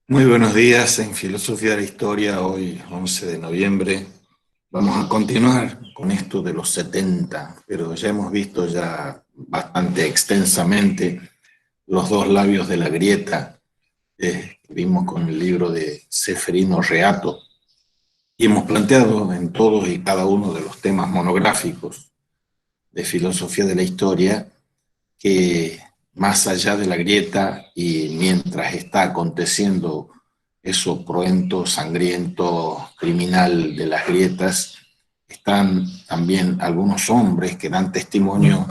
Muy buenos días en Filosofía de la Historia, hoy 11 de noviembre. Vamos a continuar con esto de los 70, pero ya hemos visto ya bastante extensamente los dos labios de la grieta que vimos con el libro de Ceferino Reato y hemos planteado en todos y cada uno de los temas monográficos de Filosofía de la Historia que más allá de la grieta y mientras está aconteciendo eso cruento, sangriento, criminal de las grietas, están también algunos hombres que dan testimonio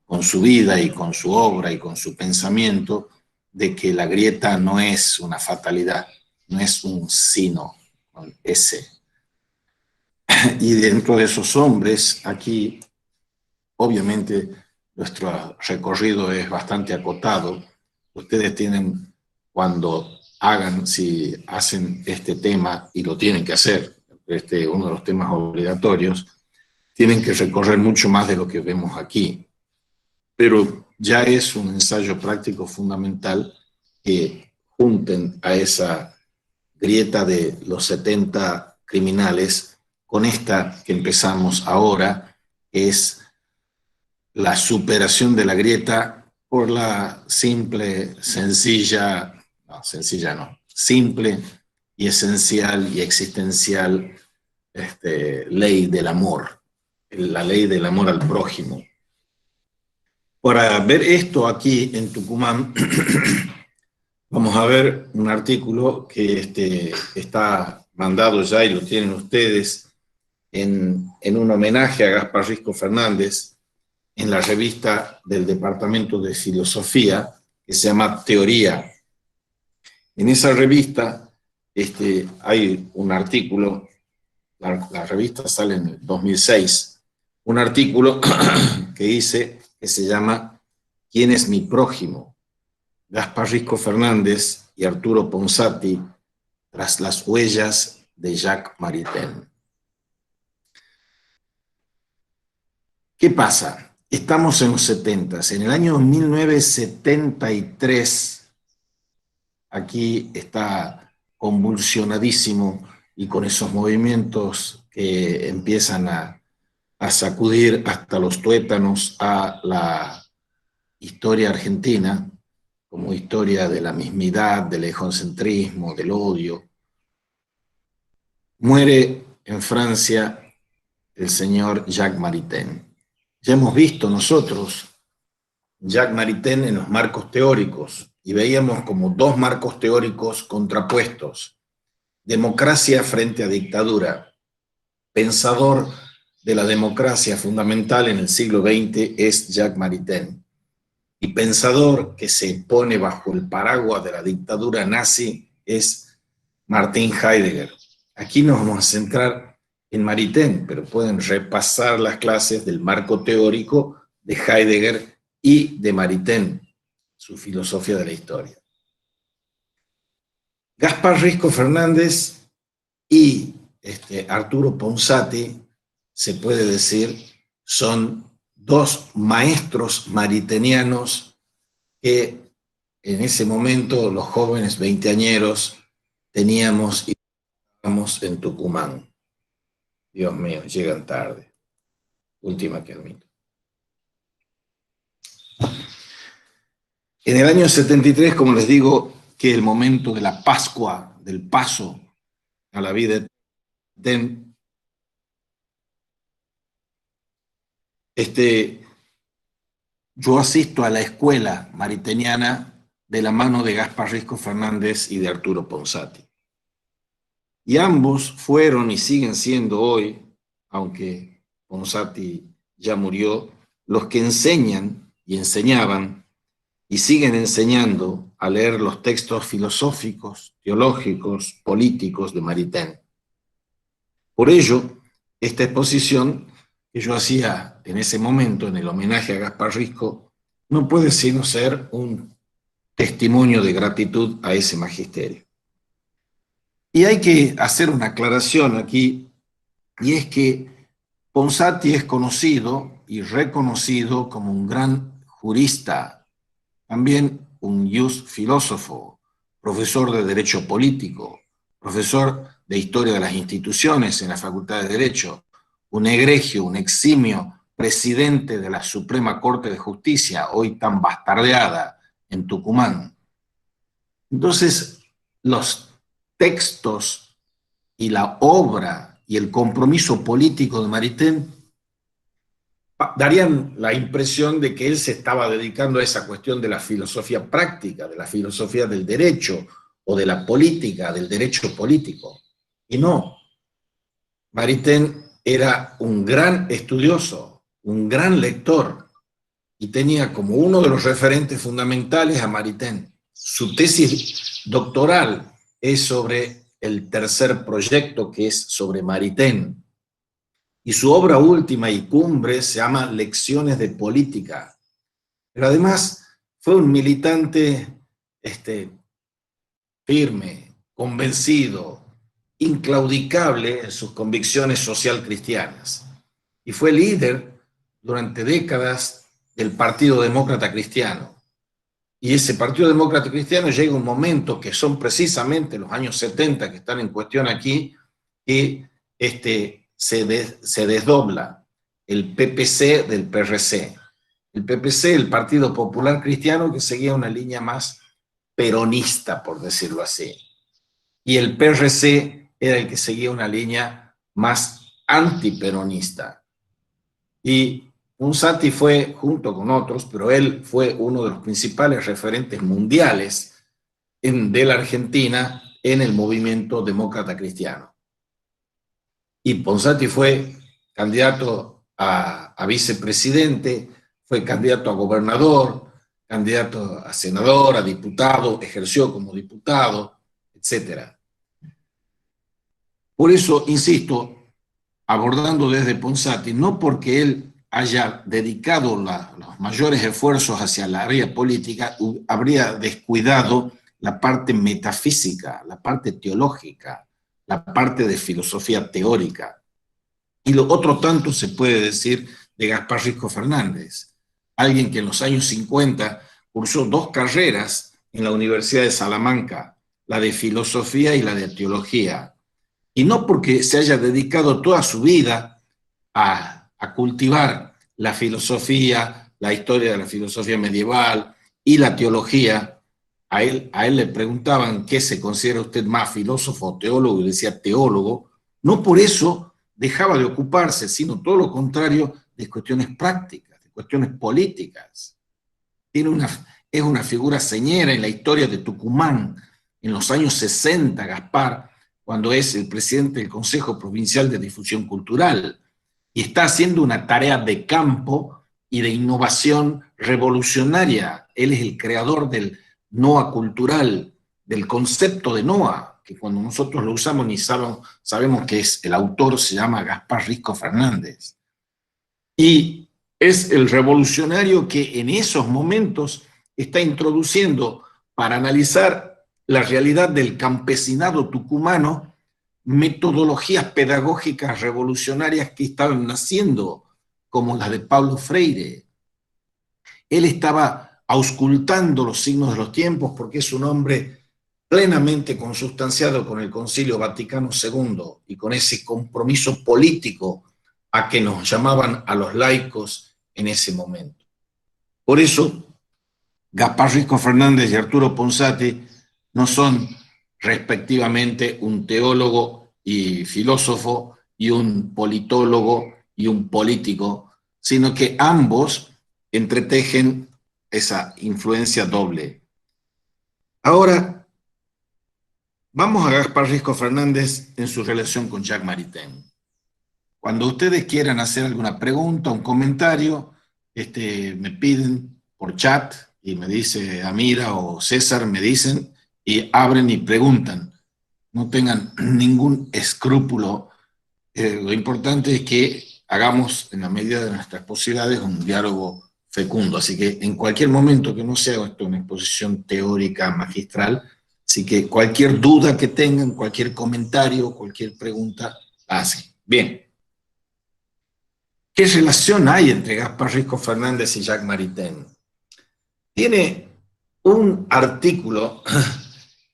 con su vida y con su obra y con su pensamiento de que la grieta no es una fatalidad, no es un sino con S. Y dentro de esos hombres, aquí obviamente nuestro recorrido es bastante acotado. Ustedes tienen, cuando hagan, si hacen este tema, y lo tienen que hacer, uno de los temas obligatorios, tienen que recorrer mucho más de lo que vemos aquí. Pero ya es un ensayo práctico fundamental que junten a esa grieta de los 70 criminales con esta que empezamos ahora, que es la superación de la grieta por la simple, sencilla, no, sencilla no, simple y esencial y existencial ley del amor, la ley del amor al prójimo. Para ver esto aquí en Tucumán, vamos a ver un artículo que está mandado ya y lo tienen ustedes en un homenaje a Gaspar Risco Fernández, en la revista del Departamento de Filosofía, que se llama Teoría. En esa revista hay un artículo, la revista sale en el 2006, un artículo que dice, que se llama ¿Quién es mi prójimo? Gaspar Risco Fernández y Arturo Ponsati tras las huellas de Jacques Maritain. ¿Qué pasa? Estamos en los 70. En el año 1973, aquí está convulsionadísimo y con esos movimientos que empiezan a sacudir hasta los tuétanos a la historia argentina, como historia de la mismidad, del egocentrismo, del odio. Muere en Francia el señor Jacques Maritain. Ya hemos visto nosotros Jacques Maritain en los marcos teóricos y veíamos como dos marcos teóricos contrapuestos. Democracia frente a dictadura. Pensador de la democracia fundamental en el siglo XX es Jacques Maritain. Y pensador que se pone bajo el paraguas de la dictadura nazi es Martin Heidegger. Aquí nos vamos a centrar en Maritain, pero pueden repasar las clases del marco teórico de Heidegger y de Maritain, su filosofía de la historia. Gaspar Risco Fernández y Arturo Ponsati, se puede decir, son dos maestros maritenianos que en ese momento los jóvenes veinteañeros teníamos y estábamos en Tucumán. Dios mío, llegan tarde. Última que admito. En el año 73, como les digo, que el momento de la Pascua, del paso a la vida eterna, yo asisto a la escuela mariteniana de la mano de Gaspar Risco Fernández y de Arturo Ponsati. Y ambos fueron y siguen siendo hoy, aunque Ponsati ya murió, los que enseñan y enseñaban y siguen enseñando a leer los textos filosóficos, teológicos, políticos de Maritain. Por ello, esta exposición que yo hacía en ese momento en el homenaje a Gaspar Risco no puede sino ser un testimonio de gratitud a ese magisterio. Y hay que hacer una aclaración aquí, y es que Ponsati es conocido y reconocido como un gran jurista, también un ius filósofo, profesor de Derecho Político, profesor de Historia de las Instituciones en la Facultad de Derecho, un egregio, un eximio presidente de la Suprema Corte de Justicia, hoy tan bastardeada en Tucumán. Entonces, los textos y la obra y el compromiso político de Maritain darían la impresión de que él se estaba dedicando a esa cuestión de la filosofía práctica, de la filosofía del derecho o de la política, del derecho político. Y no, Maritain era un gran estudioso, un gran lector, y tenía como uno de los referentes fundamentales a Maritain. Su tesis doctoral es sobre el tercer proyecto, que es sobre Maritain. Y su obra última y cumbre se llama Lecciones de Política. Pero además fue un militante firme, convencido, inclaudicable en sus convicciones social cristianas. Y fue líder durante décadas del Partido Demócrata Cristiano. Y ese Partido Demócrata Cristiano llega un momento, que son precisamente los años 70 que están en cuestión aquí, que se desdobla el PPC del PRC. El PPC, el Partido Popular Cristiano, que seguía una línea más peronista, por decirlo así. Y el PRC era el que seguía una línea más antiperonista. Y Ponsati fue, junto con otros, pero él fue uno de los principales referentes mundiales de la Argentina en el movimiento demócrata cristiano. Y Ponsati fue candidato a vicepresidente, fue candidato a gobernador, candidato a senador, a diputado, ejerció como diputado, etc. Por eso, insisto, abordando desde Ponsati, no porque él haya dedicado los mayores esfuerzos hacia la área política, habría descuidado la parte metafísica, la parte teológica, la parte de filosofía teórica. Y lo otro tanto se puede decir de Gaspar Risco Fernández, alguien que en los años 50 cursó dos carreras en la Universidad de Salamanca, la de filosofía y la de teología. Y no porque se haya dedicado toda su vida a cultivar la filosofía, la historia de la filosofía medieval y la teología. A él le preguntaban qué se considera usted más, filósofo o teólogo, y decía teólogo. No por eso dejaba de ocuparse, sino todo lo contrario, de cuestiones prácticas, de cuestiones políticas. Es una figura señera en la historia de Tucumán. En los años 60, Gaspar, cuando es el presidente del Consejo Provincial de Difusión Cultural, y está haciendo una tarea de campo y de innovación revolucionaria. Él es el creador del NOA cultural, del concepto de NOA, que cuando nosotros lo usamos ni sabemos que es el autor, se llama Gaspar Risco Fernández. Y es el revolucionario que en esos momentos está introduciendo, para analizar la realidad del campesinado tucumano, metodologías pedagógicas revolucionarias que estaban naciendo, como las de Paulo Freire. Él estaba auscultando los signos de los tiempos porque es un hombre plenamente consustanciado con el Concilio Vaticano II y con ese compromiso político a que nos llamaban a los laicos en ese momento. Por eso, Gaspar Risco Fernández y Arturo Ponsati no son respectivamente un teólogo y filósofo y un politólogo y un político, sino que ambos entretejen esa influencia doble. Ahora, vamos a Gaspar Risco Fernández en su relación con Jacques Maritain. Cuando ustedes quieran hacer alguna pregunta, un comentario, me piden por chat y me dice Amira o César, me dicen, y abren y preguntan. No tengan ningún escrúpulo. Lo importante es que hagamos, en la medida de nuestras posibilidades, un diálogo fecundo. Así que en cualquier momento, que no sea esto una exposición teórica magistral, así que cualquier duda que tengan, cualquier comentario, cualquier pregunta, hacen. Bien. ¿Qué relación hay entre Gaspar Risco Fernández y Jacques Maritain? Tiene un artículo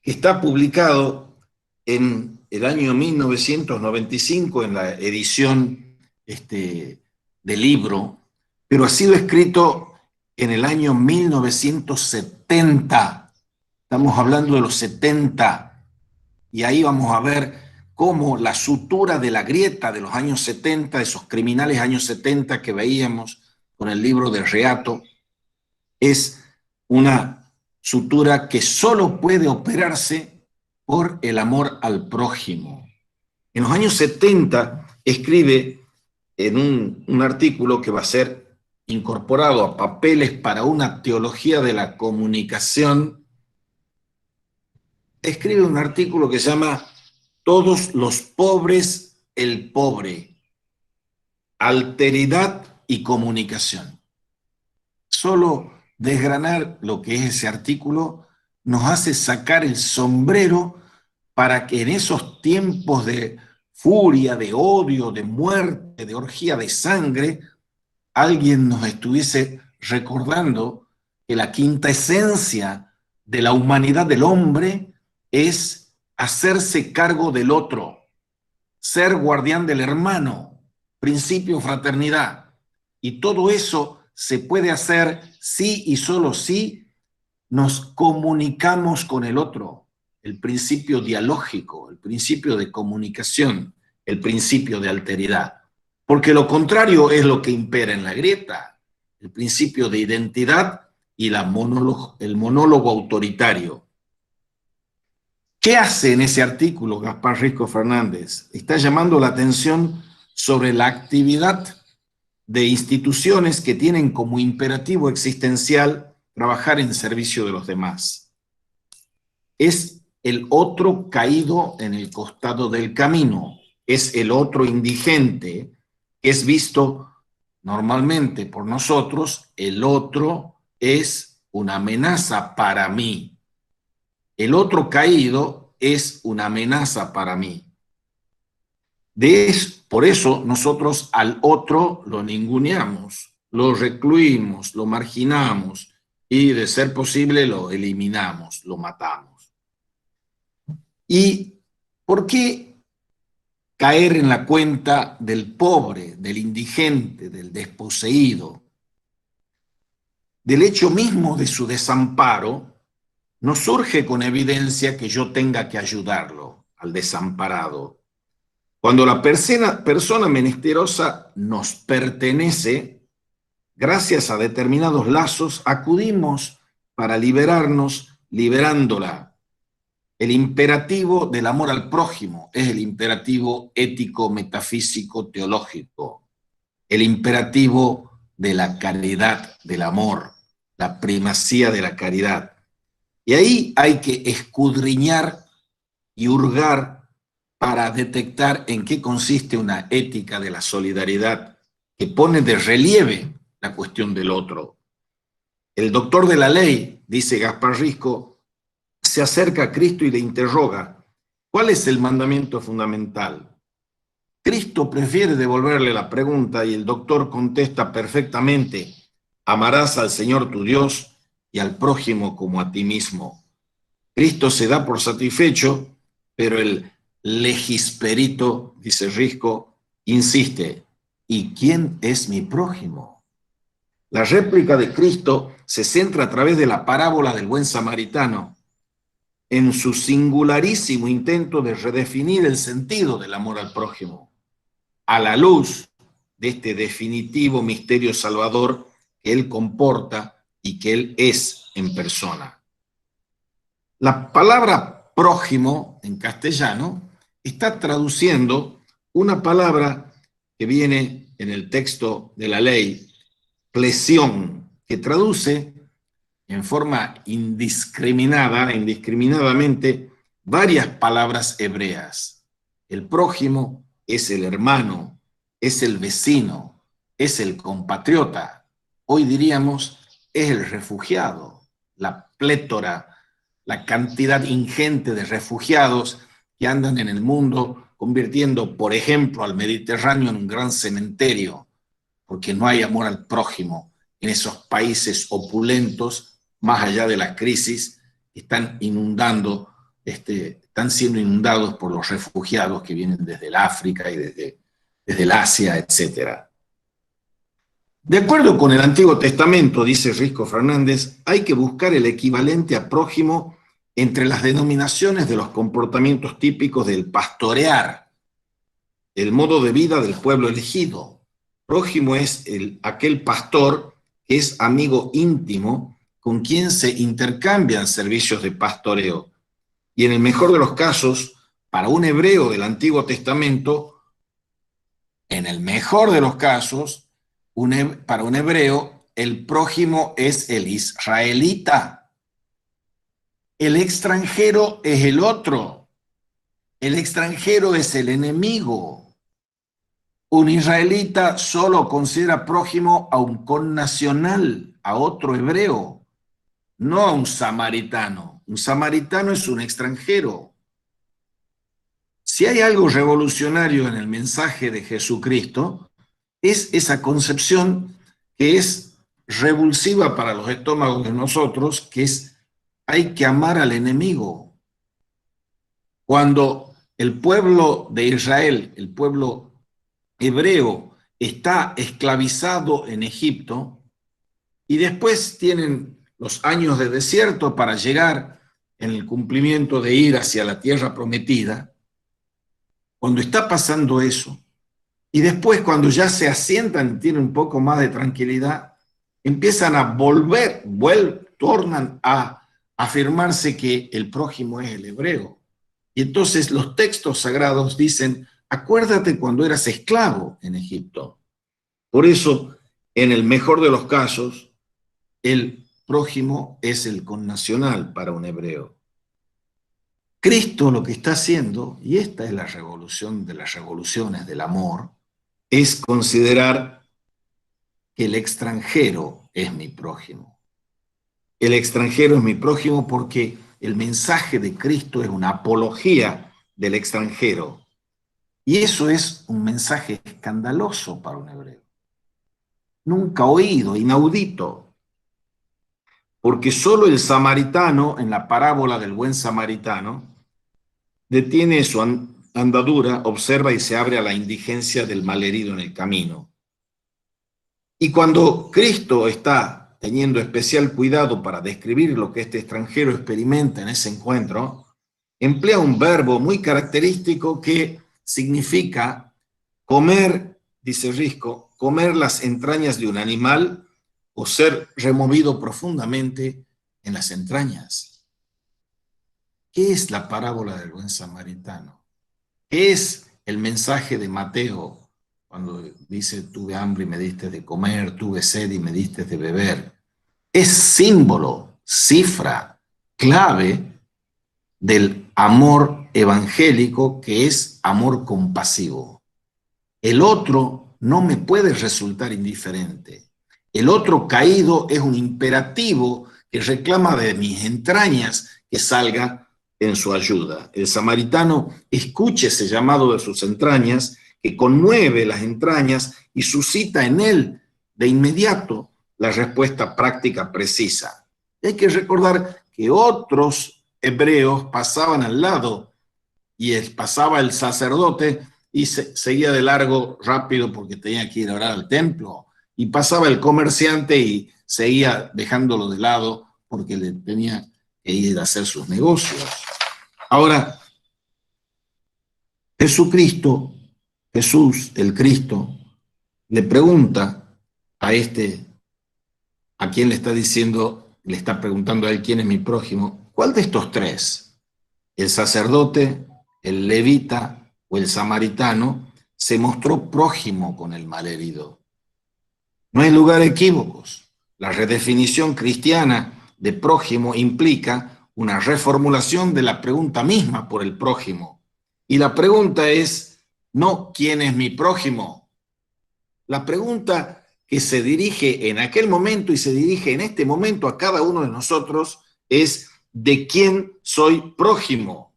que está publicado en el año 1995 en la edición del libro, pero ha sido escrito en el año 1970. Estamos hablando de los 70, y ahí vamos a ver cómo la sutura de la grieta de los años 70, esos criminales años 70 que veíamos con el libro de Reato, es una sutura que solo puede operarse por el amor al prójimo. En los años 70 escribe en un artículo que va a ser incorporado a Papeles para una teología de la comunicación, escribe un artículo que se llama Todos los pobres, el pobre, alteridad y comunicación. Solo desgranar lo que es ese artículo nos hace sacar el sombrero para que en esos tiempos de furia, de odio, de muerte, de orgía de sangre, alguien nos estuviese recordando que la quinta esencia de la humanidad del hombre es hacerse cargo del otro, ser guardián del hermano, principio fraternidad. Y todo eso se puede hacer si y solo si nos comunicamos con el otro, el principio dialógico, el principio de comunicación, el principio de alteridad. Porque lo contrario es lo que impera en la grieta, el principio de identidad y el monólogo autoritario. ¿Qué hace en ese artículo Gaspar Risco Fernández? Está llamando la atención sobre la actividad de instituciones que tienen como imperativo existencial trabajar en servicio de los demás. Es el otro caído en el costado del camino, es el otro indigente, que es visto normalmente por nosotros, el otro es una amenaza para mí. El otro caído es una amenaza para mí. Por eso nosotros al otro lo ninguneamos, lo recluimos, lo marginamos y de ser posible lo eliminamos, lo matamos. ¿Y por qué caer en la cuenta del pobre, del indigente, del desposeído? Del hecho mismo de su desamparo, no surge con evidencia que yo tenga que ayudarlo al desamparado. Cuando la persona menesterosa nos pertenece, gracias a determinados lazos, acudimos para liberarnos, liberándola. El imperativo del amor al prójimo es el imperativo ético, metafísico, teológico. El imperativo de la caridad, del amor, la primacía de la caridad. Y ahí hay que escudriñar y hurgar para detectar en qué consiste una ética de la solidaridad que pone de relieve la cuestión del otro. El doctor de la ley, dice Gaspar Risco, se acerca a Cristo y le interroga, ¿cuál es el mandamiento fundamental? Cristo prefiere devolverle la pregunta y el doctor contesta perfectamente, amarás al Señor tu Dios y al prójimo como a ti mismo. Cristo se da por satisfecho, pero el legisperito, dice Risco, insiste, ¿y quién es mi prójimo? La réplica de Cristo se centra a través de la parábola del buen samaritano en su singularísimo intento de redefinir el sentido del amor al prójimo, a la luz de este definitivo misterio salvador que él comporta y que él es en persona. La palabra prójimo en castellano está traduciendo una palabra que viene en el texto de la ley, plesión, que traduce en forma indiscriminadamente, varias palabras hebreas. El prójimo es el hermano, es el vecino, es el compatriota. Hoy diríamos, es el refugiado, la plétora, la cantidad ingente de refugiados que andan en el mundo convirtiendo, por ejemplo, al Mediterráneo en un gran cementerio, porque no hay amor al prójimo en esos países opulentos, más allá de la crisis, están inundando están siendo inundados por los refugiados que vienen desde el África y desde el Asia, etc. De acuerdo con el Antiguo Testamento, dice Risco Fernández, hay que buscar el equivalente a prójimo entre las denominaciones de los comportamientos típicos del pastorear, el modo de vida del pueblo elegido. Prójimo es aquel pastor que es amigo íntimo con quien se intercambian servicios de pastoreo. Y en el mejor de los casos, para un hebreo del Antiguo Testamento, en el mejor de los casos, para un hebreo, el prójimo es el israelita. El extranjero es el otro. El extranjero es el enemigo. Un israelita solo considera prójimo a un connacional, a otro hebreo, no a un samaritano. Un samaritano es un extranjero. Si hay algo revolucionario en el mensaje de Jesucristo, es esa concepción que es revulsiva para los estómagos de nosotros, que es hay que amar al enemigo. Cuando el pueblo de Israel, el pueblo hebreo, está esclavizado en Egipto y después tienen los años de desierto para llegar en el cumplimiento de ir hacia la tierra prometida, cuando está pasando eso, y después cuando ya se asientan y tienen un poco más de tranquilidad, empiezan a tornan a afirmarse que el prójimo es el hebreo. Y entonces los textos sagrados dicen, acuérdate cuando eras esclavo en Egipto. Por eso, en el mejor de los casos, el prójimo es el connacional para un hebreo. Cristo lo que está haciendo, y esta es la revolución de las revoluciones del amor, es considerar que el extranjero es mi prójimo. El extranjero es mi prójimo porque el mensaje de Cristo es una apología del extranjero. Y eso es un mensaje escandaloso para un hebreo. Nunca oído, inaudito. Porque solo el samaritano, en la parábola del buen samaritano, detiene su andadura, observa y se abre a la indigencia del malherido en el camino. Y cuando Cristo está teniendo especial cuidado para describir lo que este extranjero experimenta en ese encuentro, emplea un verbo muy característico que significa comer, dice Risco, comer las entrañas de un animal o ser removido profundamente en las entrañas. ¿Qué es la parábola del buen samaritano? ¿Qué es el mensaje de Mateo cuando dice tuve hambre y me diste de comer, tuve sed y me diste de beber? Es símbolo, cifra, clave del amor evangélico, que es amor compasivo. El otro no me puede resultar indiferente. El otro caído es un imperativo que reclama de mis entrañas que salga en su ayuda. El samaritano escucha ese llamado de sus entrañas, que conmueve las entrañas y suscita en él de inmediato la respuesta práctica precisa. Y hay que recordar que otros hebreos pasaban al lado y pasaba el sacerdote y seguía de largo rápido porque tenía que ir a orar al templo, y pasaba el comerciante y seguía dejándolo de lado porque le tenía que ir a hacer sus negocios. Ahora, Jesús, el Cristo, le pregunta a quien le está diciendo, le está preguntando a él quién es mi prójimo, ¿cuál de estos tres, el sacerdote, el levita o el samaritano, se mostró prójimo con el malherido? No hay lugar a equívocos. La redefinición cristiana de prójimo implica una reformulación de la pregunta misma por el prójimo. Y la pregunta es, no ¿quién es mi prójimo? La pregunta que se dirige en aquel momento y se dirige en este momento a cada uno de nosotros es ¿de quién soy prójimo?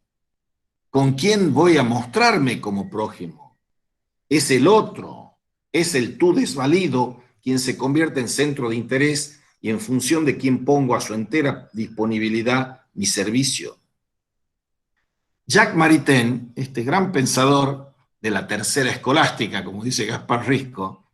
¿Con quién voy a mostrarme como prójimo? Es el otro, es el tú desvalido quien se convierte en centro de interés y en función de quien pongo a su entera disponibilidad mi servicio. Jacques Maritain, este gran pensador de la tercera escolástica, como dice Gaspar Risco,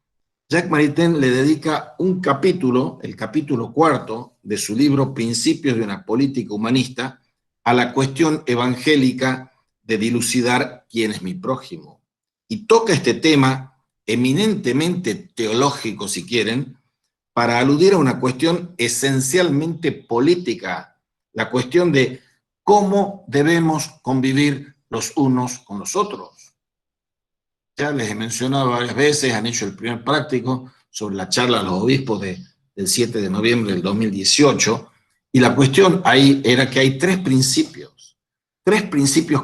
Jacques Maritain le dedica un capítulo, el capítulo 4 de su libro Principios de una política humanista, a la cuestión evangélica de dilucidar quién es mi prójimo. Y toca este tema eminentemente teológico, si quieren, para aludir a una cuestión esencialmente política, la cuestión de cómo debemos convivir los unos con los otros. Ya les he mencionado varias veces, han hecho el primer práctico sobre la charla a los obispos del 7 de noviembre del 2018, y la cuestión ahí era que hay tres principios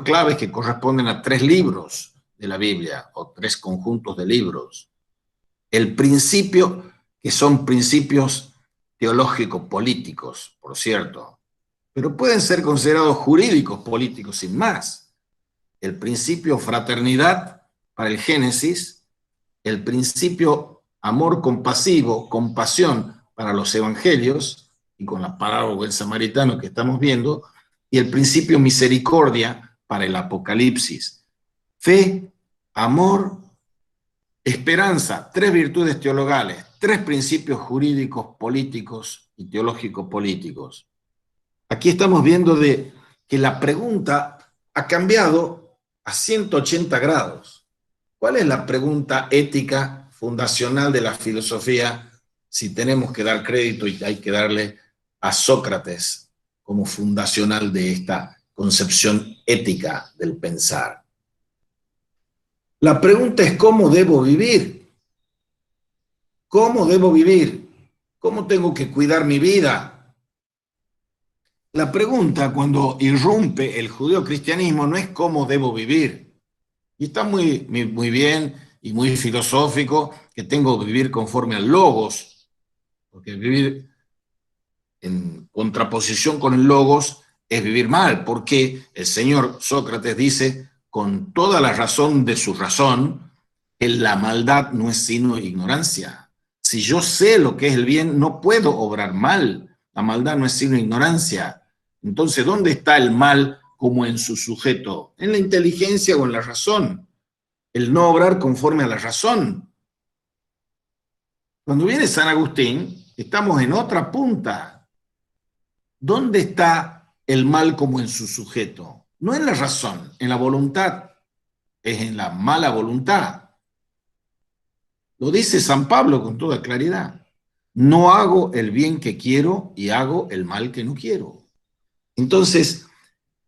claves que corresponden a tres libros de la Biblia, o tres conjuntos de libros. El principio, que son principios teológicos políticos, por cierto, pero pueden ser considerados jurídicos políticos sin más. El principio fraternidad para el Génesis, el principio amor compasivo, compasión para los evangelios, y con la parábola del samaritano que estamos viendo, y el principio misericordia para el Apocalipsis. Fe, amor, esperanza, tres virtudes teologales, tres principios jurídicos, políticos y teológicos políticos. Aquí estamos viendo que la pregunta ha cambiado a 180 grados. ¿Cuál es la pregunta ética fundacional de la filosofía si tenemos que dar crédito y hay que darle a Sócrates como fundacional de esta concepción ética del pensar? La pregunta es ¿cómo debo vivir? ¿Cómo debo vivir? ¿Cómo tengo que cuidar mi vida? La pregunta cuando irrumpe el judeocristianismo no es cómo debo vivir. Y está muy bien y muy filosófico que tengo que vivir conforme al logos, porque vivir en contraposición con el logos es vivir mal, porque el señor Sócrates dice con toda la razón de su razón que la maldad no es sino ignorancia. Si yo sé lo que es el bien, no puedo obrar mal. La maldad no es sino ignorancia. Entonces, ¿dónde está el mal como en su sujeto? ¿En la inteligencia o en la razón? El no obrar conforme a la razón. Cuando viene San Agustín, estamos en otra punta. ¿Dónde está el mal como en su sujeto? No en la razón, en la voluntad, es en la mala voluntad. Lo dice San Pablo con toda claridad. No hago el bien que quiero y hago el mal que no quiero. Entonces,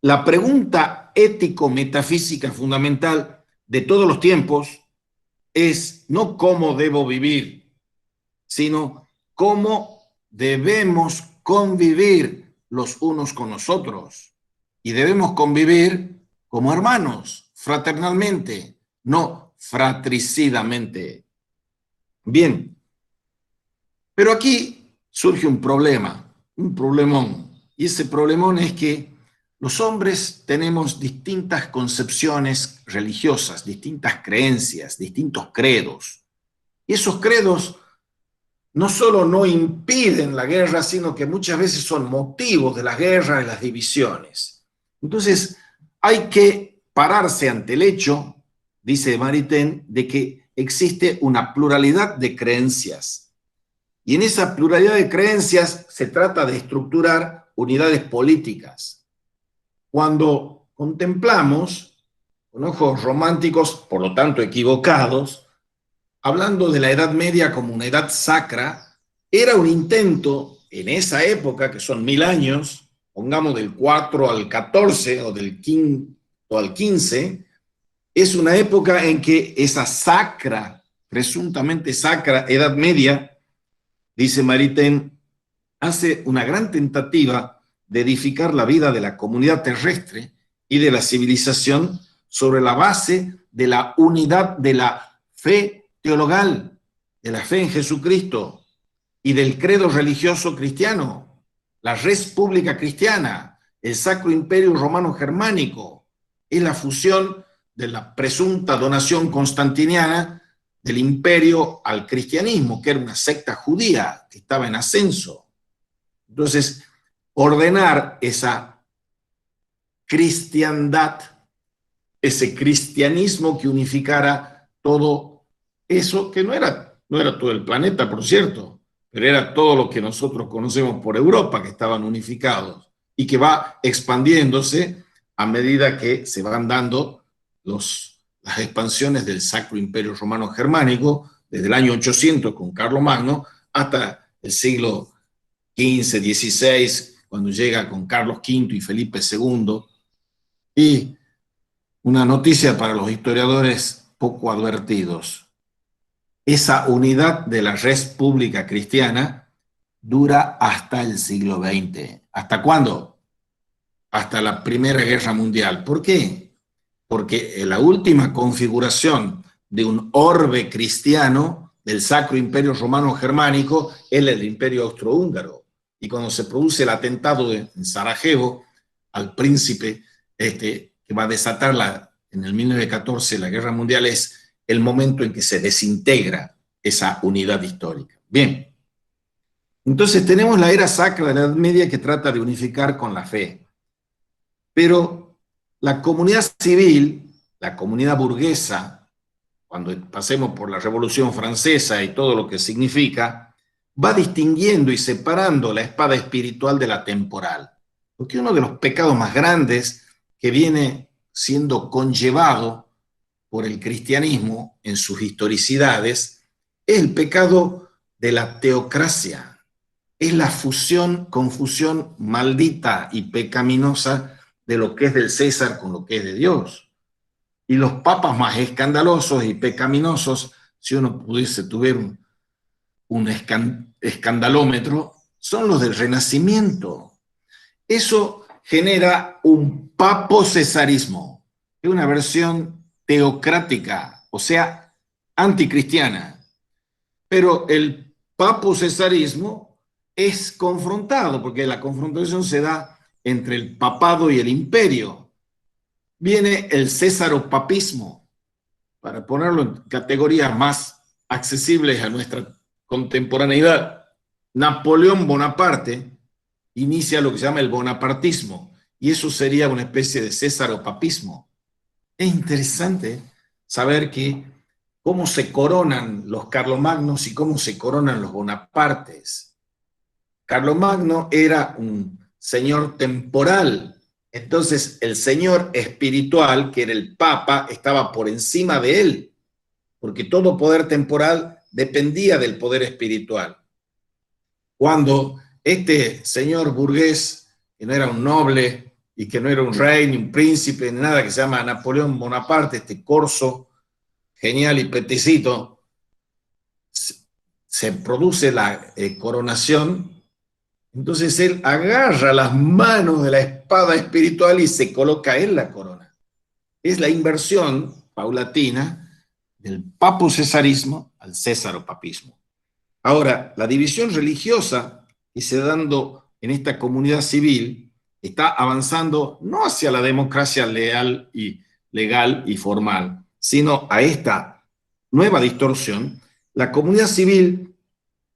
la pregunta ético-metafísica fundamental de todos los tiempos es no cómo debo vivir, sino cómo debemos convivir los unos con los otros. Y debemos convivir como hermanos, fraternalmente, no fratricidamente. Bien, pero aquí surge un problemón, y ese problemón es que los hombres tenemos distintas concepciones religiosas, distintas creencias, distintos credos, y esos credos no solo no impiden la guerra, sino que muchas veces son motivos de la guerra y las divisiones. Entonces, hay que pararse ante el hecho, dice Maritain, de que existe una pluralidad de creencias. Y en esa pluralidad de creencias se trata de estructurar unidades políticas. Cuando contemplamos, con ojos románticos, por lo tanto equivocados, hablando de la Edad Media como una edad sacra, era un intento en esa época, que son 1000 años, pongamos del 4 al 14 o del 5 al 15, es una época en que esa sacra, presuntamente sacra Edad Media, dice Maritain, hace una gran tentativa de edificar la vida de la comunidad terrestre y de la civilización sobre la base de la unidad de la fe teologal, de la fe en Jesucristo y del credo religioso cristiano, la res pública cristiana, el Sacro Imperio Romano Germánico, es la fusión de la presunta donación constantiniana del imperio al cristianismo, que era una secta judía que estaba en ascenso. Entonces, ordenar esa cristiandad ese cristianismo que unificara todo eso, que no era todo el planeta, por cierto, pero era todo lo que nosotros conocemos por Europa, que estaban unificados y que va expandiéndose a medida que se van dando las expansiones del Sacro Imperio Romano Germánico, desde el año 800 con Carlomagno hasta el siglo XV, XVI, cuando llega con Carlos V y Felipe II. Y una noticia para los historiadores poco advertidos: esa unidad de la red pública cristiana dura hasta el siglo XX. ¿Hasta cuándo? Hasta la Primera Guerra Mundial. ¿Por qué? Porque la última configuración de un orbe cristiano del Sacro Imperio Romano Germánico es el Imperio Austrohúngaro. Y cuando se produce el atentado en Sarajevo al príncipe que va a desatar en el 1914 la Guerra Mundial, es el momento en que se desintegra esa unidad histórica. Bien, entonces tenemos la era sacra de la Edad Media que trata de unificar con la fe. Pero la comunidad civil, la comunidad burguesa, cuando pasemos por la Revolución Francesa y todo lo que significa, va distinguiendo y separando la espada espiritual de la temporal. Porque uno de los pecados más grandes que viene siendo conllevado por el cristianismo en sus historicidades es el pecado de la teocracia. Es la confusión maldita y pecaminosa de lo que es del César con lo que es de Dios. Y los papas más escandalosos y pecaminosos, si uno tuviera un escandalómetro, son los del Renacimiento. Eso genera un papocesarismo, es una versión teocrática, o sea, anticristiana. Pero el papocesarismo es confrontado, porque la confrontación se da entre el papado y el imperio. Viene el césaropapismo, para ponerlo en categorías más accesibles a nuestra contemporaneidad. Napoleón Bonaparte inicia lo que se llama el bonapartismo, y eso sería una especie de césaropapismo. Es interesante saber cómo se coronan los Carlomagnos y cómo se coronan los Bonapartes. Carlomagno era un señor temporal, entonces el señor espiritual, que era el Papa, estaba por encima de él, porque todo poder temporal dependía del poder espiritual. Cuando este señor burgués, que no era un noble y que no era un rey, ni un príncipe, ni nada, que se llama Napoleón Bonaparte, este corso genial y peticito, se produce la coronación. Entonces él agarra las manos de la espada espiritual y se coloca en la corona. Es la inversión paulatina del papocesarismo al césaropapismo. Ahora, la división religiosa que se da dando en esta comunidad civil está avanzando no hacia la democracia legal y formal, sino a esta nueva distorsión. La comunidad civil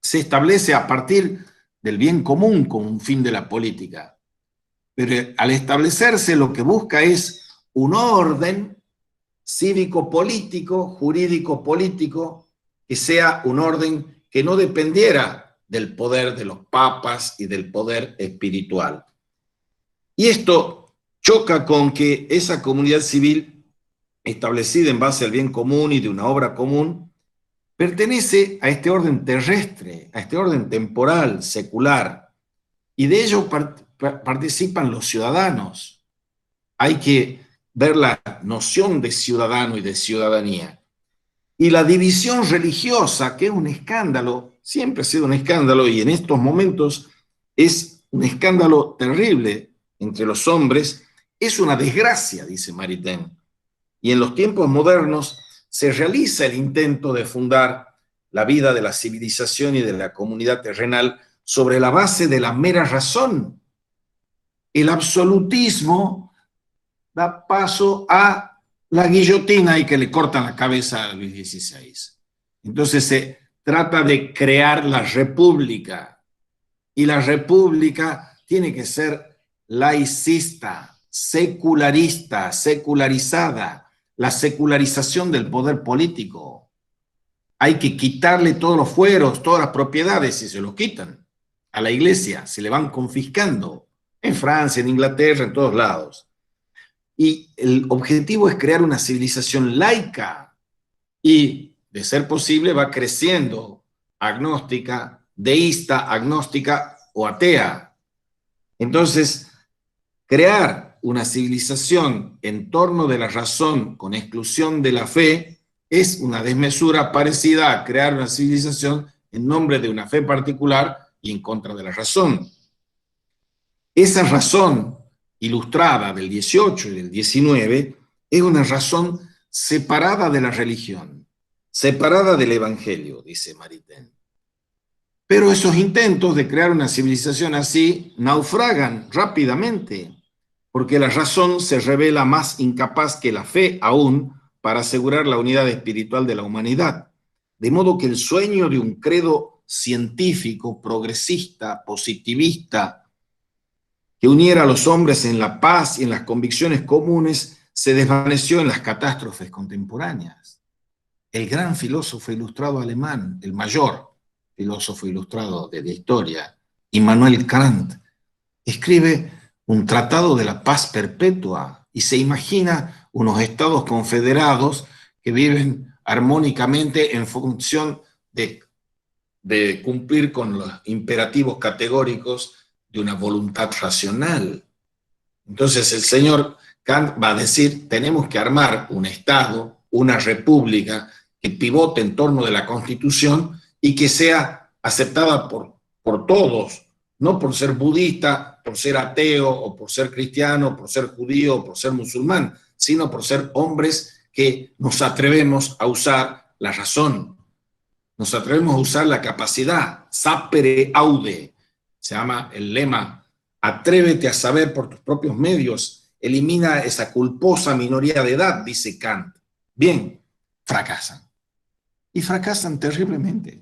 se establece a partir del bien común como un fin de la política. Pero al establecerse, lo que busca es un orden cívico-político, jurídico-político, que sea un orden que no dependiera del poder de los papas y del poder espiritual. Y esto choca con que esa comunidad civil, establecida en base al bien común y de una obra común, pertenece a este orden terrestre, a este orden temporal, secular, y de ello participan los ciudadanos. Hay que ver la noción de ciudadano y de ciudadanía. Y la división religiosa, que es un escándalo, siempre ha sido un escándalo, y en estos momentos es un escándalo terrible entre los hombres, es una desgracia, dice Maritain. Y en los tiempos modernos se realiza el intento de fundar la vida de la civilización y de la comunidad terrenal sobre la base de la mera razón. El absolutismo da paso a la guillotina y que le cortan la cabeza a Luis XVI. Entonces se trata de crear la república, y la república tiene que ser laicista, secularista, secularizada, la secularización del poder político. Hay que quitarle todos los fueros, todas las propiedades, y se los quitan a la iglesia, se le van confiscando, en Francia, en Inglaterra, en todos lados. Y el objetivo es crear una civilización laica y, de ser posible, va creciendo agnóstica, deísta, agnóstica o atea. Entonces, crear una civilización en torno de la razón con exclusión de la fe es una desmesura parecida a crear una civilización en nombre de una fe particular y en contra de la razón. Esa razón ilustrada del 18 y del 19 es una razón separada de la religión, separada del evangelio, dice Maritain. Pero esos intentos de crear una civilización así naufragan rápidamente, porque la razón se revela más incapaz que la fe aún para asegurar la unidad espiritual de la humanidad. De modo que el sueño de un credo científico, progresista, positivista, que uniera a los hombres en la paz y en las convicciones comunes, se desvaneció en las catástrofes contemporáneas. El gran filósofo ilustrado alemán, el mayor filósofo ilustrado de la historia, Immanuel Kant, escribe un tratado de la paz perpetua y se imagina unos estados confederados que viven armónicamente en función de cumplir con los imperativos categóricos de una voluntad racional. Entonces el señor Kant va a decir, tenemos que armar un Estado, una república que pivote en torno de la Constitución y que sea aceptada por todos, no por ser budista, por ser ateo, o por ser cristiano, por ser judío, o por ser musulmán, sino por ser hombres que nos atrevemos a usar la razón, nos atrevemos a usar la capacidad, sapere aude, se llama el lema, atrévete a saber por tus propios medios, elimina esa culposa minoría de edad, dice Kant. Bien, fracasan. Y fracasan terriblemente.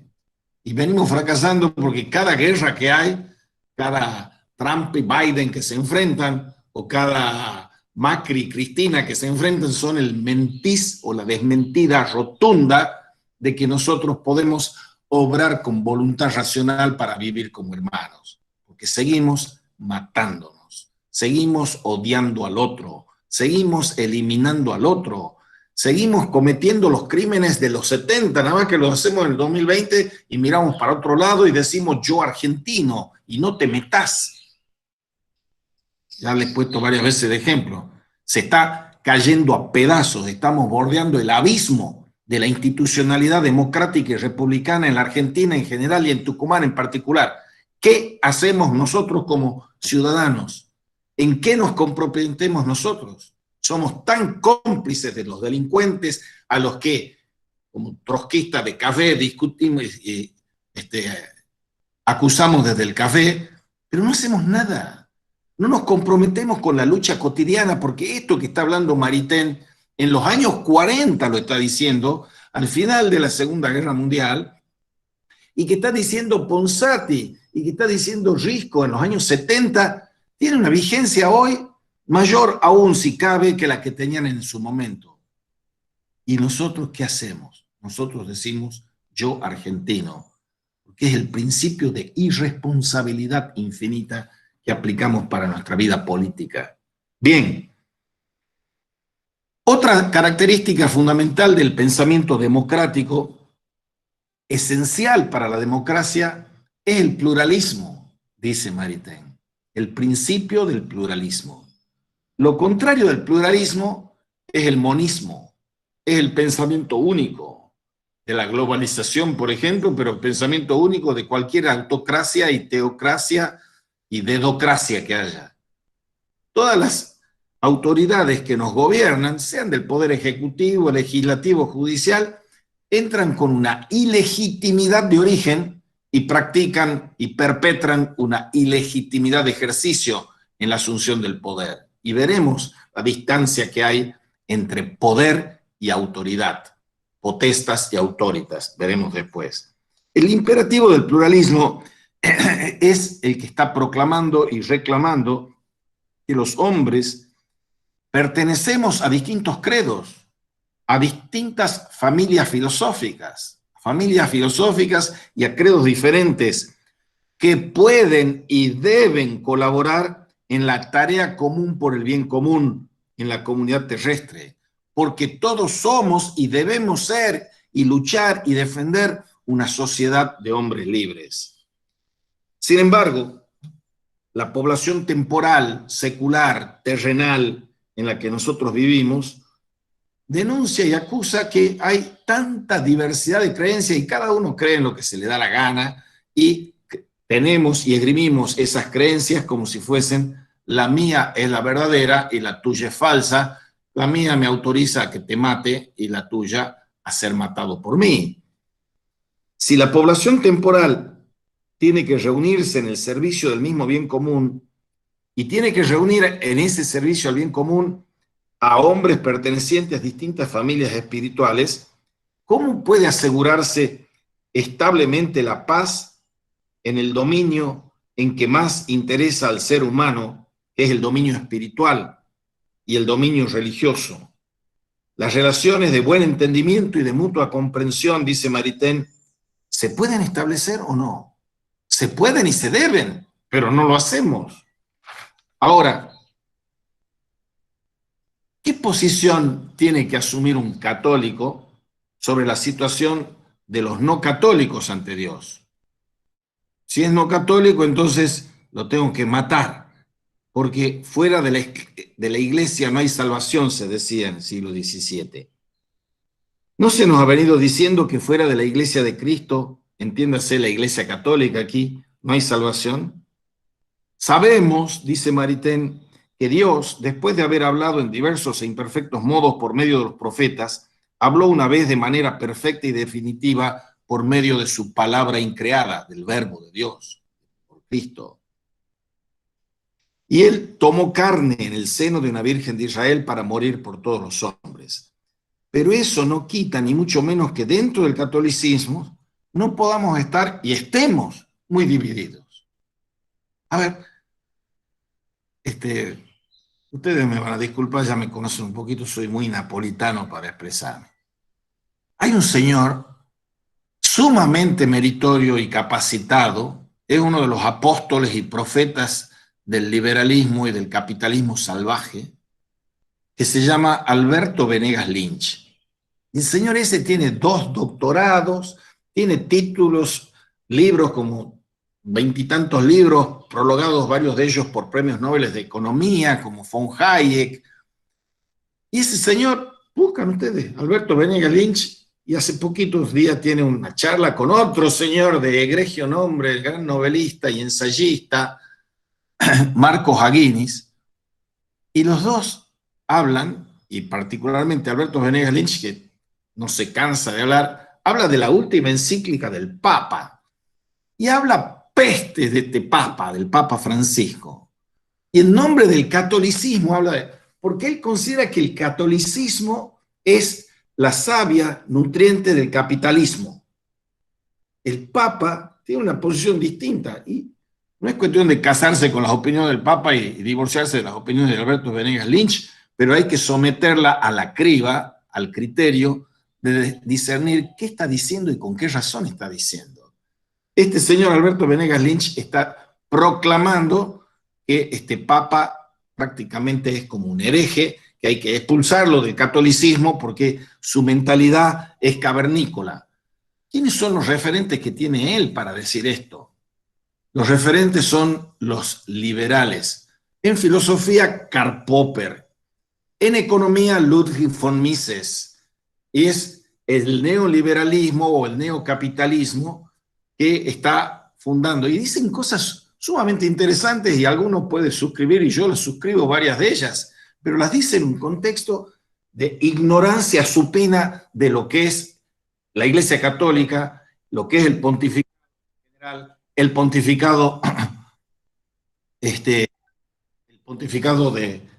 Y venimos fracasando porque cada guerra que hay, cada Trump y Biden que se enfrentan, o cada Macri y Cristina que se enfrentan, son el mentiz o la desmentida rotunda de que nosotros podemos obrar con voluntad racional para vivir como hermanos, porque seguimos matándonos, seguimos odiando al otro, seguimos eliminando al otro, seguimos cometiendo los crímenes de los 70, nada más que los hacemos en el 2020 y miramos para otro lado y decimos yo argentino y no te metas. Ya les he puesto varias veces de ejemplo. Se está cayendo a pedazos, estamos bordeando el abismo de la institucionalidad democrática y republicana en la Argentina en general y en Tucumán en particular. ¿Qué hacemos nosotros como ciudadanos? ¿En qué nos comprometemos nosotros? Somos tan cómplices de los delincuentes a los que, como trotskistas de café, discutimos y acusamos desde el café, pero no hacemos nada. No nos comprometemos con la lucha cotidiana, porque esto que está hablando Maritain, en los años 40 lo está diciendo, al final de la Segunda Guerra Mundial, y que está diciendo Ponsati, y que está diciendo Risco en los años 70, tiene una vigencia hoy mayor aún, si cabe, que la que tenían en su momento. ¿Y nosotros qué hacemos? Nosotros decimos, yo argentino, porque es el principio de irresponsabilidad infinita que aplicamos para nuestra vida política. Bien, otra característica fundamental del pensamiento democrático, esencial para la democracia, es el pluralismo, dice Maritain, el principio del pluralismo. Lo contrario del pluralismo es el monismo, es el pensamiento único de la globalización, por ejemplo, pero el pensamiento único de cualquier autocracia y teocracia y dedocracia que haya. Todas las autoridades que nos gobiernan, sean del poder ejecutivo, legislativo, judicial, entran con una ilegitimidad de origen y practican y perpetran una ilegitimidad de ejercicio en la asunción del poder. Y veremos la distancia que hay entre poder y autoridad, potestas y autoritas, veremos después. El imperativo del pluralismo es el que está proclamando y reclamando que los hombres pertenecemos a distintos credos, a distintas familias filosóficas y a credos diferentes que pueden y deben colaborar en la tarea común por el bien común en la comunidad terrestre, porque todos somos y debemos ser y luchar y defender una sociedad de hombres libres. Sin embargo, la población temporal, secular, terrenal en la que nosotros vivimos, denuncia y acusa que hay tanta diversidad de creencias y cada uno cree en lo que se le da la gana y tenemos y esgrimimos esas creencias como si fuesen la mía es la verdadera y la tuya es falsa, la mía me autoriza a que te mate y la tuya a ser matado por mí. Si la población temporal tiene que reunirse en el servicio del mismo bien común y tiene que reunir en ese servicio al bien común a hombres pertenecientes a distintas familias espirituales, ¿cómo puede asegurarse establemente la paz en el dominio en que más interesa al ser humano, que es el dominio espiritual y el dominio religioso? Las relaciones de buen entendimiento y de mutua comprensión, dice Maritain, ¿se pueden establecer o no? Se pueden y se deben, pero no lo hacemos. Ahora, ¿qué posición tiene que asumir un católico sobre la situación de los no católicos ante Dios? Si es no católico, entonces lo tengo que matar, porque fuera de la iglesia no hay salvación, se decía en el siglo XVII. ¿No se nos ha venido diciendo que fuera de la iglesia de Cristo, entiéndase la iglesia católica aquí, no hay salvación? Sabemos, dice Maritain, que Dios, después de haber hablado en diversos e imperfectos modos por medio de los profetas, habló una vez de manera perfecta y definitiva por medio de su palabra increada, del verbo de Dios, por Cristo. Y él tomó carne en el seno de una virgen de Israel para morir por todos los hombres. Pero eso no quita, ni mucho menos que dentro del catolicismo no podamos estar y estemos muy divididos. A ver, ustedes me van a disculpar, ya me conocen un poquito, soy muy napolitano para expresarme. Hay un señor sumamente meritorio y capacitado, es uno de los apóstoles y profetas del liberalismo y del capitalismo salvaje, que se llama Alberto Venegas Lynch. El señor ese tiene 2 doctorados, tiene títulos, libros como 20 y tantos libros, prologados varios de ellos por premios Nobel de Economía, como von Hayek. Y ese señor, buscan ustedes, Alberto Venegas Lynch, y hace poquitos días tiene una charla con otro señor de egregio nombre, el gran novelista y ensayista, Marcos Aguinis, y los dos hablan, y particularmente Alberto Venegas Lynch, que no se cansa de hablar, habla de la última encíclica del Papa, y habla pestes de este Papa, del Papa Francisco, y en nombre del catolicismo habla de, porque él considera que el catolicismo es la savia nutriente del capitalismo. El Papa tiene una posición distinta, y no es cuestión de casarse con las opiniones del Papa y divorciarse de las opiniones de Alberto Venegas Lynch, pero hay que someterla a la criba, al criterio de discernir qué está diciendo y con qué razón está diciendo. Este señor Alberto Venegas Lynch está proclamando que este Papa prácticamente es como un hereje, que hay que expulsarlo del catolicismo porque su mentalidad es cavernícola. ¿Quiénes son los referentes que tiene él para decir esto? Los referentes son los liberales. En filosofía, Karl Popper. En economía, Ludwig von Mises. Es el neoliberalismo o el neocapitalismo que está fundando. Y dicen cosas sumamente interesantes y alguno puede suscribir, y yo las suscribo varias de ellas, pero las dice en un contexto de ignorancia supina de lo que es la Iglesia Católica, lo que es el pontificado general, el pontificado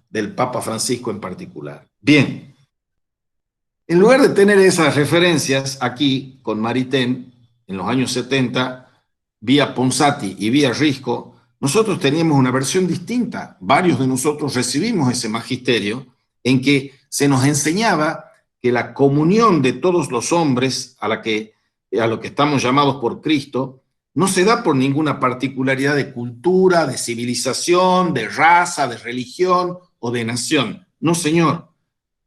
del Papa Francisco en particular. Bien, en lugar de tener esas referencias aquí con Maritain en los años 70, vía Ponsati y vía Risco, nosotros teníamos una versión distinta. Varios de nosotros recibimos ese magisterio en que se nos enseñaba que la comunión de todos los hombres a lo que estamos llamados por Cristo no se da por ninguna particularidad de cultura, de civilización, de raza, de religión o de nación. No, señor,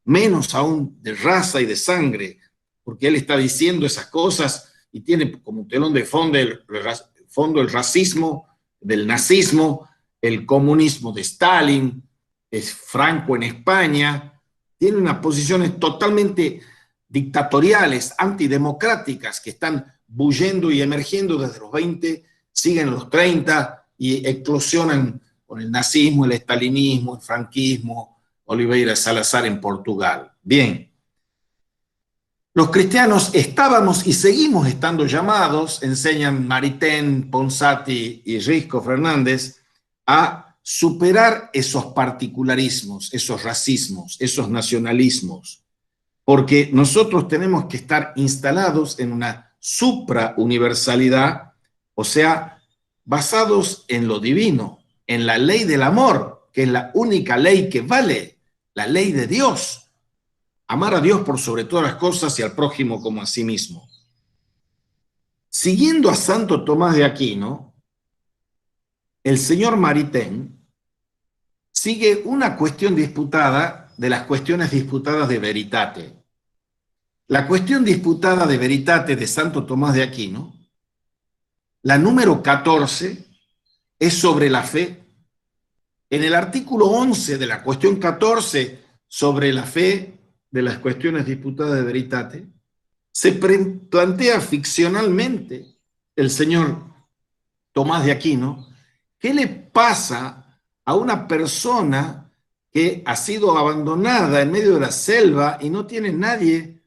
menos aún de raza y de sangre, porque él está diciendo esas cosas y tiene como telón de fondo el racismo del nazismo, el comunismo de Stalin, es Franco en España, tiene unas posiciones totalmente dictatoriales, antidemocráticas, que están bullendo y emergiendo desde los 20, siguen los 30 y eclosionan con el nazismo, el estalinismo, el franquismo, Oliveira Salazar en Portugal. Bien, los cristianos estábamos y seguimos estando llamados, enseñan Maritain, Ponsati y Risco Fernández, a superar esos particularismos, esos racismos, esos nacionalismos, porque nosotros tenemos que estar instalados en una suprauniversalidad, o sea, basados en lo divino, en la ley del amor, que es la única ley que vale, la ley de Dios. Amar a Dios por sobre todas las cosas y al prójimo como a sí mismo. Siguiendo a Santo Tomás de Aquino, el señor Maritain sigue una cuestión disputada de las cuestiones disputadas de Veritate. La cuestión disputada de Veritate de Santo Tomás de Aquino, la número 14, es sobre la fe. En el artículo 11 de la cuestión 14 sobre la fe de las cuestiones disputadas de Veritate, se plantea ficcionalmente el señor Tomás de Aquino, ¿qué le pasa a una persona que ha sido abandonada en medio de la selva y no tiene nadie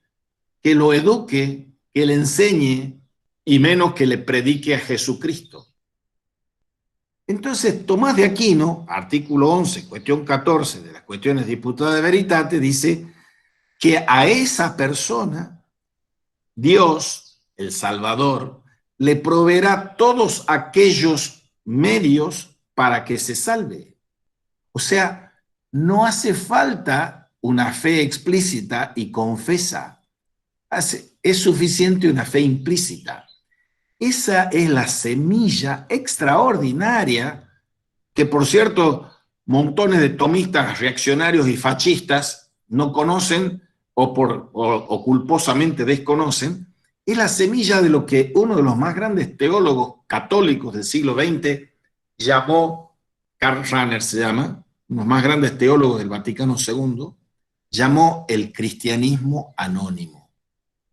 que lo eduque, que le enseñe y menos que le predique a Jesucristo? Entonces, Tomás de Aquino, artículo 11, cuestión 14 de las cuestiones disputadas de Veritate, dice que a esa persona Dios, el Salvador, le proveerá todos aquellos medios para que se salve. O sea, no hace falta una fe explícita y confesa. Es suficiente una fe implícita. Esa es la semilla extraordinaria que, por cierto, montones de tomistas reaccionarios y fascistas no conocen o culposamente desconocen, es la semilla de lo que uno de los más grandes teólogos católicos del siglo XX llamó, Karl Rahner se llama, uno de los más grandes teólogos del Vaticano II, llamó el cristianismo anónimo.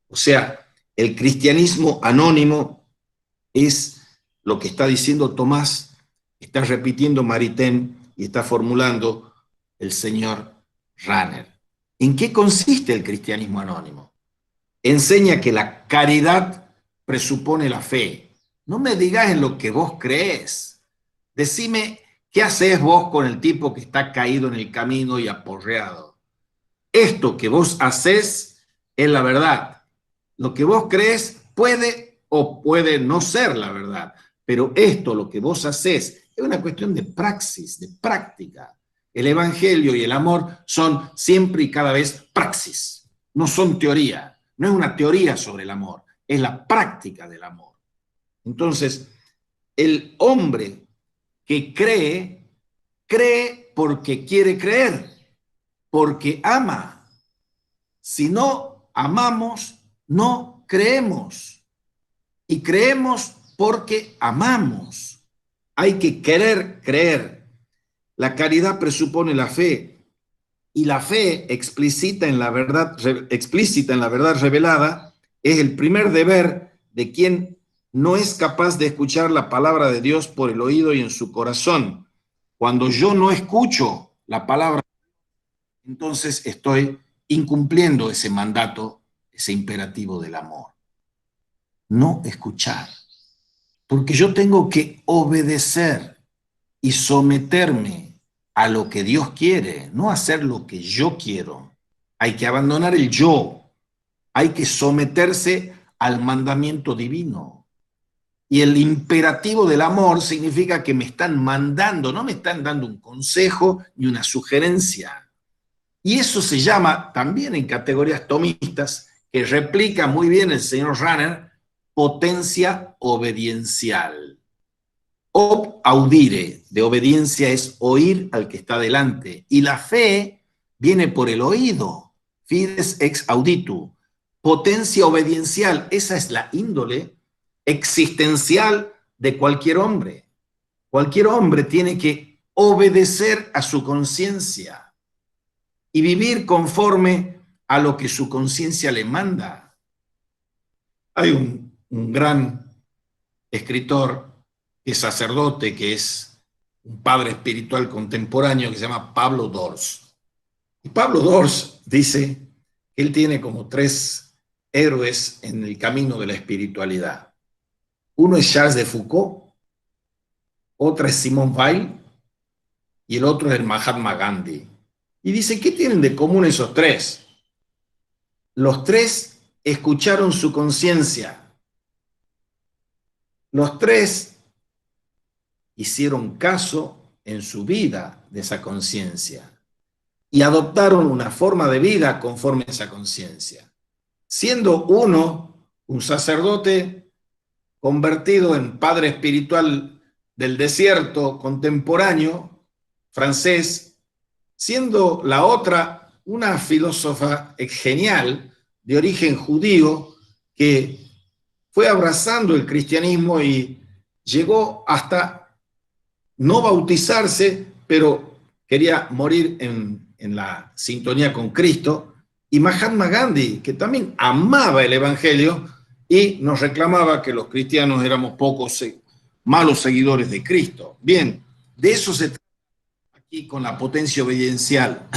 O sea, el cristianismo anónimo es lo que está diciendo Tomás, está repitiendo Maritain y está formulando el señor Rahner. ¿En qué consiste el cristianismo anónimo? Enseña que la caridad presupone la fe. No me digas en lo que vos crees. Decime qué haces vos con el tipo que está caído en el camino y aporreado. Esto que vos haces es la verdad. Lo que vos crees puede o puede no ser la verdad, pero esto, lo que vos haces, es una cuestión de praxis, de práctica. El evangelio y el amor son siempre y cada vez praxis, no son teoría, no es una teoría sobre el amor, es la práctica del amor. Entonces, el hombre que cree, cree porque quiere creer, porque ama. Si no amamos, no creemos. Y creemos porque amamos. Hay que querer creer. La caridad presupone la fe. Y la fe explícita en la verdad revelada es el primer deber de quien no es capaz de escuchar la palabra de Dios por el oído y en su corazón. Cuando yo no escucho la palabra, entonces estoy incumpliendo ese mandato, ese imperativo del amor. No escuchar. Porque yo tengo que obedecer y someterme a lo que Dios quiere, no hacer lo que yo quiero. Hay que abandonar el yo, hay que someterse al mandamiento divino. Y el imperativo del amor significa que me están mandando, no me están dando un consejo ni una sugerencia. Y eso se llama, también en categorías tomistas, que replica muy bien el señor Runner, potencia obediencial. Ob audire, de obediencia es oír al que está delante. Y la fe viene por el oído. Fides ex auditu. Potencia obediencial, esa es la índole existencial de cualquier hombre. Cualquier hombre tiene que obedecer a su conciencia y vivir conforme a lo que su conciencia le manda. Hay un gran escritor que es sacerdote, que es un padre espiritual contemporáneo, que se llama Pablo Dors. Y Pablo Dors dice que él tiene como 3 héroes en el camino de la espiritualidad. Uno es Charles de Foucault, otra es Simone Weil y el otro es el Mahatma Gandhi. Y dice, ¿qué tienen de común esos 3? Los 3 escucharon su conciencia. Los 3 hicieron caso en su vida de esa conciencia y adoptaron una forma de vida conforme a esa conciencia. Siendo uno un sacerdote convertido en padre espiritual del desierto contemporáneo francés, siendo la otra una filósofa genial de origen judío que fue abrazando el cristianismo y llegó hasta no bautizarse, pero quería morir en la sintonía con Cristo. Y Mahatma Gandhi, que también amaba el Evangelio y nos reclamaba que los cristianos éramos pocos malos seguidores de Cristo. Bien, de eso se trata aquí con la potencia obediencial.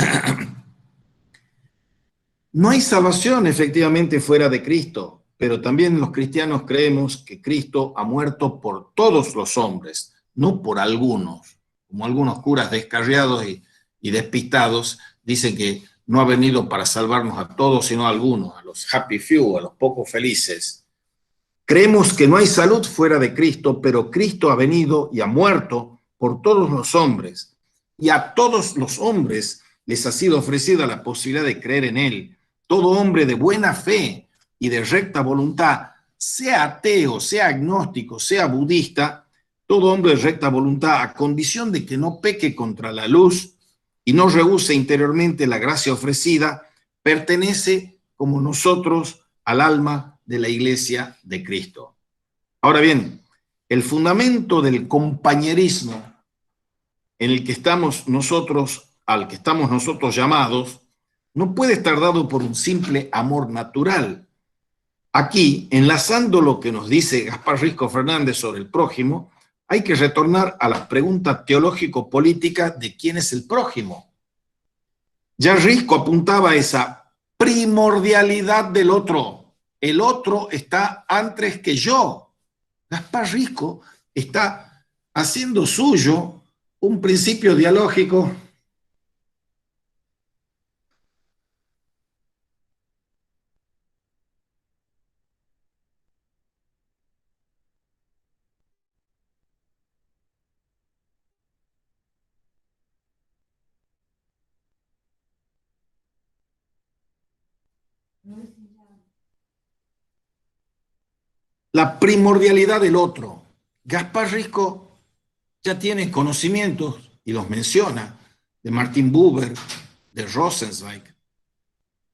No hay salvación efectivamente fuera de Cristo, pero también los cristianos creemos que Cristo ha muerto por todos los hombres, no por algunos, como algunos curas descarriados y despistados dicen que no ha venido para salvarnos a todos, sino a algunos, a los happy few, a los pocos felices. Creemos que no hay salud fuera de Cristo, pero Cristo ha venido y ha muerto por todos los hombres, y a todos los hombres les ha sido ofrecida la posibilidad de creer en Él. Todo hombre de buena fe y de recta voluntad, sea ateo, sea agnóstico, sea budista, todo hombre de recta voluntad, a condición de que no peque contra la luz y no rehúse interiormente la gracia ofrecida, pertenece como nosotros al alma de la Iglesia de Cristo. Ahora bien, el fundamento del compañerismo en el que estamos nosotros, al que estamos nosotros llamados, no puede estar dado por un simple amor natural. Aquí, enlazando lo que nos dice Gaspar Risco Fernández sobre el prójimo, hay que retornar a la pregunta teológico-política de quién es el prójimo. Ya Risco apuntaba a esa primordialidad del otro. El otro está antes que yo. Gaspar Risco está haciendo suyo un principio dialógico la primordialidad del otro. Gaspar Risco ya tiene conocimientos, y los menciona, de Martin Buber, de Rosenzweig,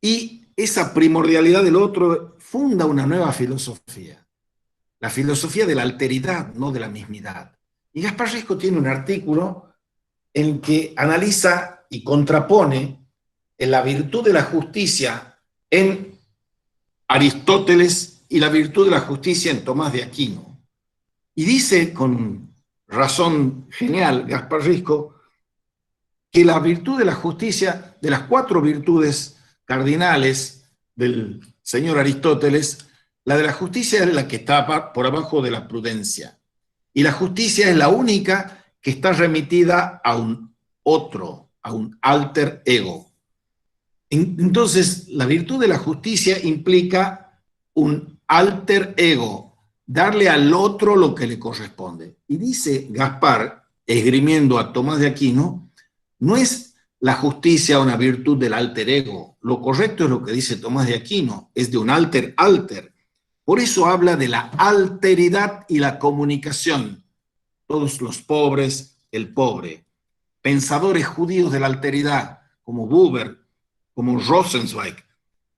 y esa primordialidad del otro funda una nueva filosofía, la filosofía de la alteridad, no de la mismidad. Y Gaspar Risco tiene un artículo en que analiza y contrapone en la virtud de la justicia en Aristóteles y la virtud de la justicia en Tomás de Aquino. Y dice con razón genial Gaspar Risco que la virtud de la justicia, de las 4 virtudes cardinales del señor Aristóteles, la de la justicia es la que está por abajo de la prudencia. Y la justicia es la única que está remitida a un otro, a un alter ego. Entonces, la virtud de la justicia implica un alter ego, darle al otro lo que le corresponde. Y dice Gaspar, esgrimiendo a Tomás de Aquino, no es la justicia una virtud del alter ego. Lo correcto es lo que dice Tomás de Aquino, es de un alter alter. Por eso habla de la alteridad y la comunicación. Todos los pobres, el pobre. Pensadores judíos de la alteridad, como Buber, como Rosenzweig,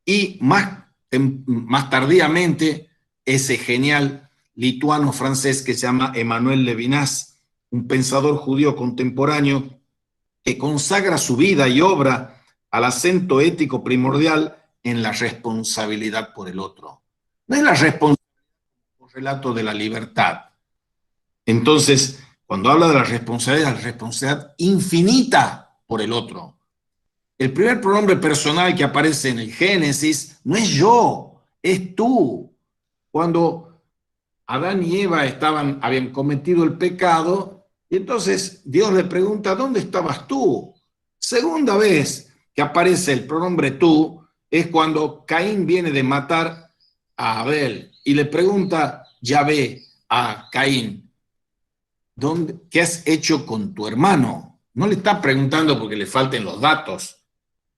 y más tardíamente ese genial lituano-francés que se llama Emmanuel Levinas, un pensador judío contemporáneo que consagra su vida y obra al acento ético primordial en la responsabilidad por el otro. No es la responsabilidad como relato de la libertad. Entonces, cuando habla de la responsabilidad infinita por el otro. El primer pronombre personal que aparece en el Génesis no es yo, es tú. Cuando Adán y Eva habían cometido el pecado, y entonces Dios le pregunta, ¿dónde estabas tú? Segunda vez que aparece el pronombre tú es cuando Caín viene de matar a Abel y le pregunta Yahvé a Caín, ¿qué has hecho con tu hermano? No le está preguntando porque le falten los datos.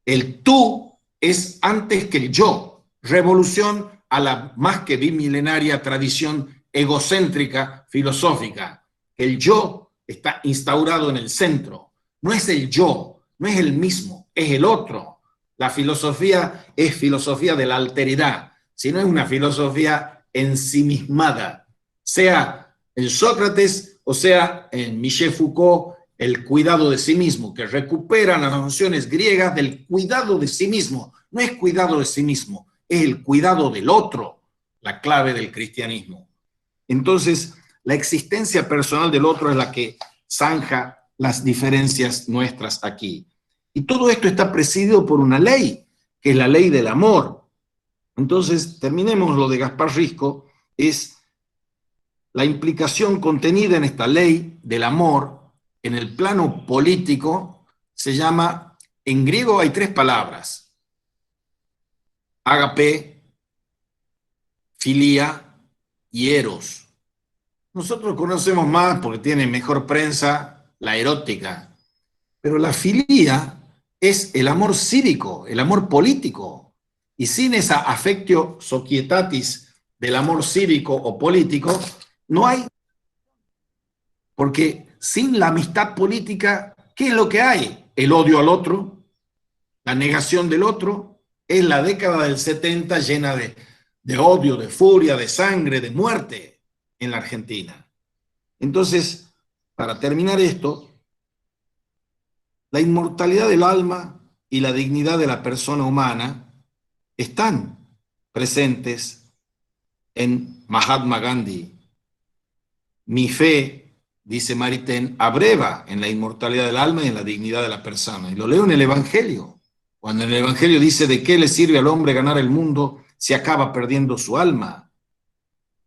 El tú es antes que el yo. Revolución a la más que bimilenaria tradición egocéntrica filosófica. El yo está instaurado en el centro. No es el yo, no es el mismo, es el otro. La filosofía es filosofía de la alteridad, sino es una filosofía ensimismada. Sea en Sócrates o sea en Michel Foucault, el cuidado de sí mismo, que recuperan las nociones griegas del cuidado de sí mismo. No es cuidado de sí mismo, es el cuidado del otro, la clave del cristianismo. Entonces, la existencia personal del otro es la que zanja las diferencias nuestras aquí. Y todo esto está presidido por una ley, que es la ley del amor. Entonces, terminemos lo de Gaspar Risco, es la implicación contenida en esta ley del amor en el plano político se llama, en griego hay 3 palabras, ágape, filia y eros. Nosotros conocemos más porque tiene mejor prensa la erótica, pero la filia es el amor cívico, el amor político, y sin esa affectio societatis del amor cívico o político, no hay, porque sin la amistad política, ¿qué es lo que hay? El odio al otro, la negación del otro. Es la década del 70 llena de odio, de furia, de sangre, de muerte en la Argentina. Entonces, para terminar esto, la inmortalidad del alma y la dignidad de la persona humana están presentes en Mahatma Gandhi. Mi fe, dice Maritain, abreva en la inmortalidad del alma y en la dignidad de la persona. Y lo leo en el Evangelio. Cuando en el Evangelio dice de qué le sirve al hombre ganar el mundo si acaba perdiendo su alma.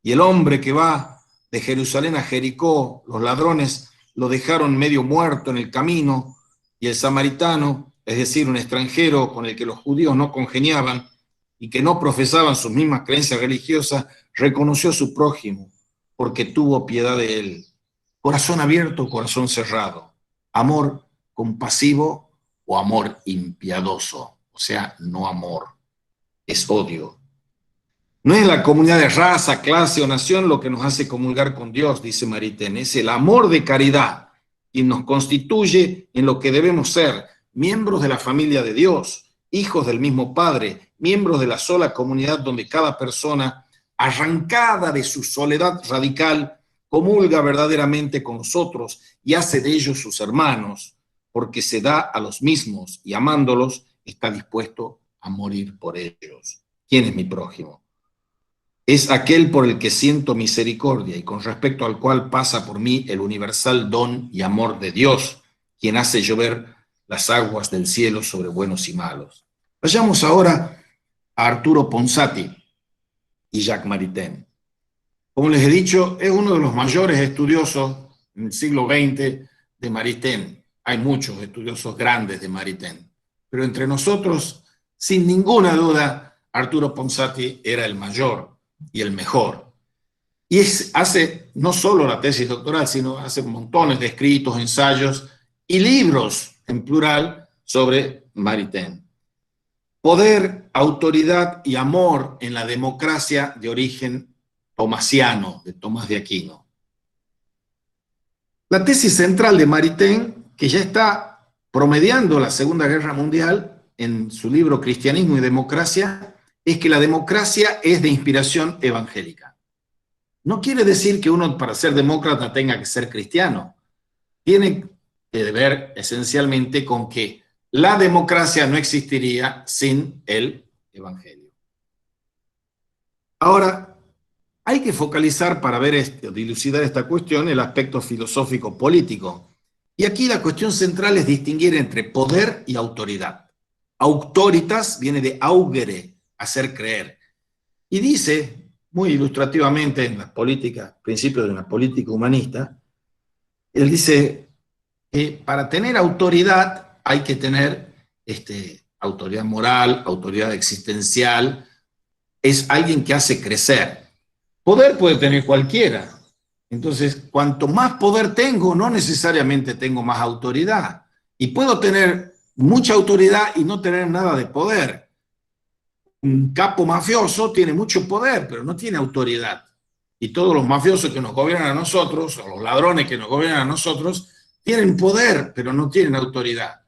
Y el hombre que va de Jerusalén a Jericó, los ladrones lo dejaron medio muerto en el camino, y el samaritano, es decir, un extranjero con el que los judíos no congeniaban y que no profesaban sus mismas creencias religiosas, reconoció a su prójimo porque tuvo piedad de él. Corazón abierto, corazón cerrado. Amor compasivo o amor impiadoso. O sea, no amor, es odio. No es la comunidad de raza, clase o nación lo que nos hace comulgar con Dios, dice Maritain, es el amor de caridad y nos constituye en lo que debemos ser, miembros de la familia de Dios, hijos del mismo Padre, miembros de la sola comunidad donde cada persona, arrancada de su soledad radical, comulga verdaderamente con nosotros y hace de ellos sus hermanos, porque se da a los mismos y amándolos está dispuesto a morir por ellos. ¿Quién es mi prójimo? Es aquel por el que siento misericordia y con respecto al cual pasa por mí el universal don y amor de Dios, quien hace llover las aguas del cielo sobre buenos y malos. Vayamos ahora a Arturo Ponsati y Jacques Maritain. Como les he dicho, es uno de los mayores estudiosos en el siglo XX de Maritain. Hay muchos estudiosos grandes de Maritain, pero entre nosotros, sin ninguna duda, Arturo Ponsati era el mayor y el mejor. Y hace no solo la tesis doctoral, sino hace montones de escritos, ensayos y libros en plural sobre Maritain. Poder, autoridad y amor en la democracia de origen tomasiano, de Tomás de Aquino. La tesis central de Maritain, que ya está promediando la Segunda Guerra Mundial en su libro Cristianismo y Democracia, es que la democracia es de inspiración evangélica. No quiere decir que uno para ser demócrata tenga que ser cristiano. Tiene que ver esencialmente con que la democracia no existiría sin el evangelio. Ahora, hay que focalizar para ver dilucidar esta cuestión el aspecto filosófico político. Y aquí la cuestión central es distinguir entre poder y autoridad. Auctoritas viene de augere, hacer creer. Y dice, muy ilustrativamente en la política, principios de una política humanista, él dice que para tener autoridad hay que tener autoridad moral, autoridad existencial, es alguien que hace crecer. Poder puede tener cualquiera. Entonces, cuanto más poder tengo, no necesariamente tengo más autoridad. Y puedo tener mucha autoridad y no tener nada de poder. Un capo mafioso tiene mucho poder, pero no tiene autoridad. Y todos los mafiosos que nos gobiernan a nosotros, o los ladrones que nos gobiernan a nosotros, tienen poder, pero no tienen autoridad.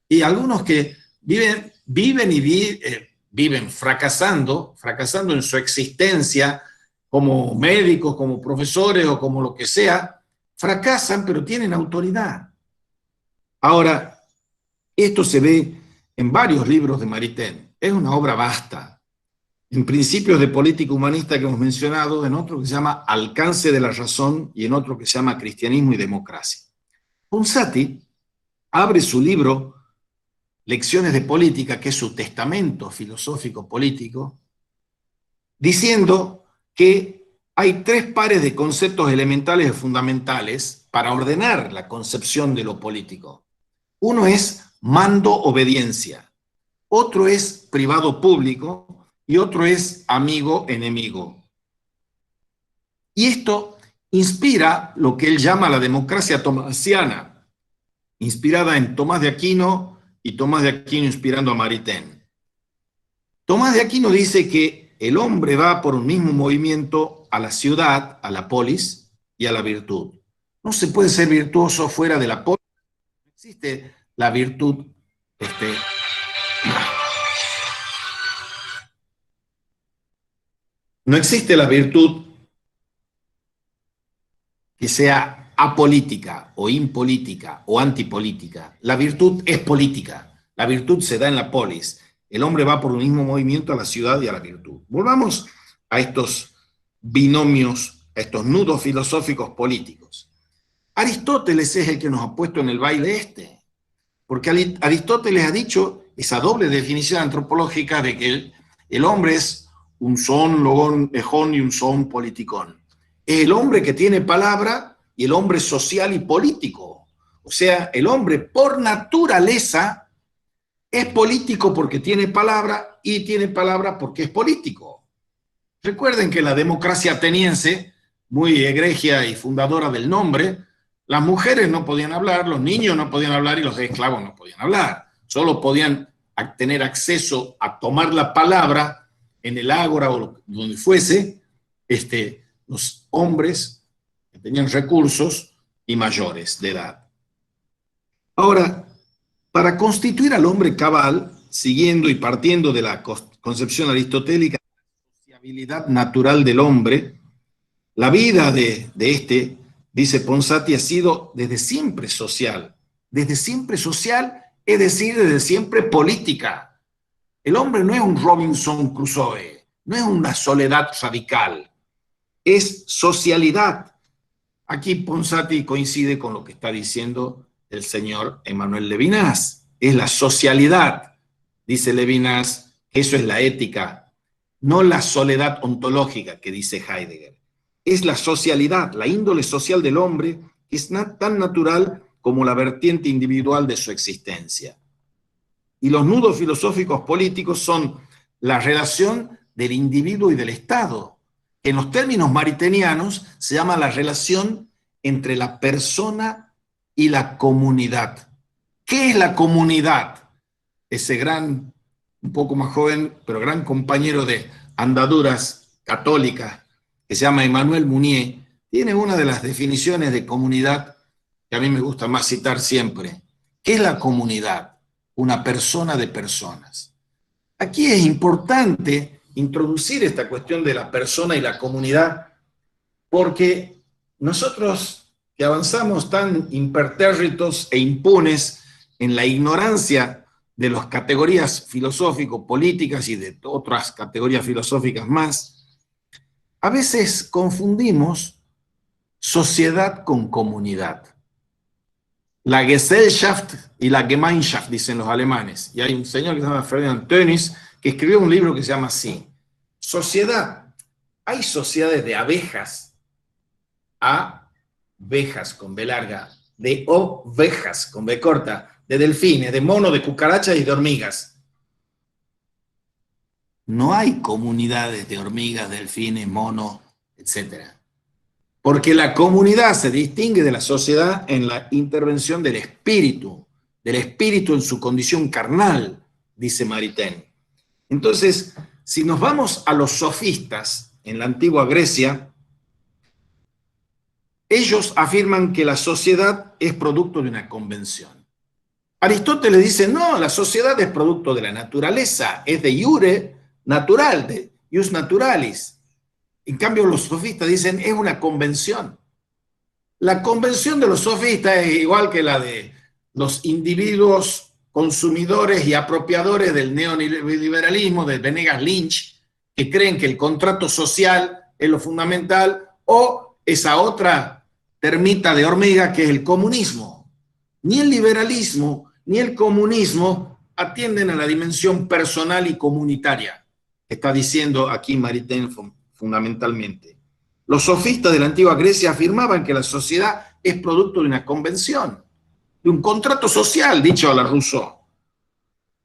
Y algunos que viven fracasando en su existencia, como médicos, como profesores o como lo que sea, fracasan, pero tienen autoridad. Ahora, esto se ve en varios libros de Maritain. Es una obra vasta. En Principios de Política Humanista que hemos mencionado, en otro que se llama Alcance de la Razón y en otro que se llama Cristianismo y Democracia. Ponsati abre su libro Lecciones de Política, que es su testamento filosófico político, diciendo que hay tres pares de conceptos elementales y fundamentales para ordenar la concepción de lo político. Uno es mando-obediencia, otro es privado-público y otro es amigo-enemigo. Y esto inspira lo que él llama la democracia tomasiana, inspirada en Tomás de Aquino y Tomás de Aquino inspirando a Maritain. Tomás de Aquino dice que el hombre va por un mismo movimiento a la ciudad, a la polis y a la virtud. No se puede ser virtuoso fuera de la polis. No existe la virtud no existe la virtud que sea apolítica o impolítica o antipolítica. La virtud es política. La virtud se da en la polis. El hombre va por un mismo movimiento a la ciudad y a la virtud. Volvamos a estos binomios, a estos nudos filosóficos políticos. Aristóteles es el que nos ha puesto en el baile porque Aristóteles ha dicho esa doble definición antropológica de que el hombre es un son, logón, ejón y un son politicón. Es el hombre que tiene palabra y el hombre social y político. O sea, el hombre por naturaleza es político porque tiene palabra y tiene palabra porque es político. Recuerden que la democracia ateniense, muy egregia y fundadora del nombre, las mujeres no podían hablar, los niños no podían hablar y los esclavos no podían hablar. Solo podían tener acceso a tomar la palabra en el ágora o donde fuese, los hombres que tenían recursos y mayores de edad. Ahora, para constituir al hombre cabal, siguiendo y partiendo de la concepción aristotélica de la sociabilidad natural del hombre, la vida de dice Ponsati, ha sido desde siempre social. Desde siempre social, es decir, desde siempre política. El hombre no es un Robinson Crusoe, no es una soledad radical, es socialidad. Aquí Ponsati coincide con lo que está diciendo el señor Emmanuel Levinas. Es la socialidad, dice Levinas, eso es la ética, no la soledad ontológica que dice Heidegger. Es la socialidad, la índole social del hombre, que es tan natural como la vertiente individual de su existencia. Y los nudos filosóficos políticos son la relación del individuo y del Estado, que en los términos maritain se llama la relación entre la persona y la comunidad. ¿Qué es la comunidad? ese gran, un poco más joven, pero gran compañero de andaduras católicas, que se llama Emmanuel Mounier, tiene una de las definiciones de comunidad que a mí me gusta más citar siempre. ¿Qué es la comunidad? Una persona de personas. Aquí es importante introducir esta cuestión de la persona y la comunidad, porque nosotros que avanzamos tan impertérritos e impunes en la ignorancia de las categorías filosófico-políticas y de otras categorías filosóficas más, a veces confundimos sociedad con comunidad. La Gesellschaft y la Gemeinschaft, dicen los alemanes. Y hay un señor que se llama Ferdinand Tönnies que escribió un libro que se llama así. Sociedad. Hay sociedades de abejas, abejas con B larga, de ovejas con B corta, de delfines, de monos, de cucarachas y de hormigas. No hay comunidades de hormigas, delfines, monos, etc. Porque la comunidad se distingue de la sociedad en la intervención del espíritu en su condición carnal, dice Maritain. Entonces, si nos vamos a los sofistas en la antigua Grecia, ellos afirman que la sociedad es producto de una convención. Aristóteles dice, no, la sociedad es producto de la naturaleza, es de iure natural, de ius naturalis. En cambio, los sofistas dicen, es una convención. La convención de los sofistas es igual que la de los individuos consumidores y apropiadores del neoliberalismo, de Venegas Lynch, que creen que el contrato social es lo fundamental, o esa otra termita de hormiga que es el comunismo. Ni el liberalismo ni el comunismo atienden a la dimensión personal y comunitaria, está diciendo aquí Maritain fundamentalmente. Los sofistas de la antigua Grecia afirmaban que la sociedad es producto de una convención, de un contrato social, dicho a la Rousseau.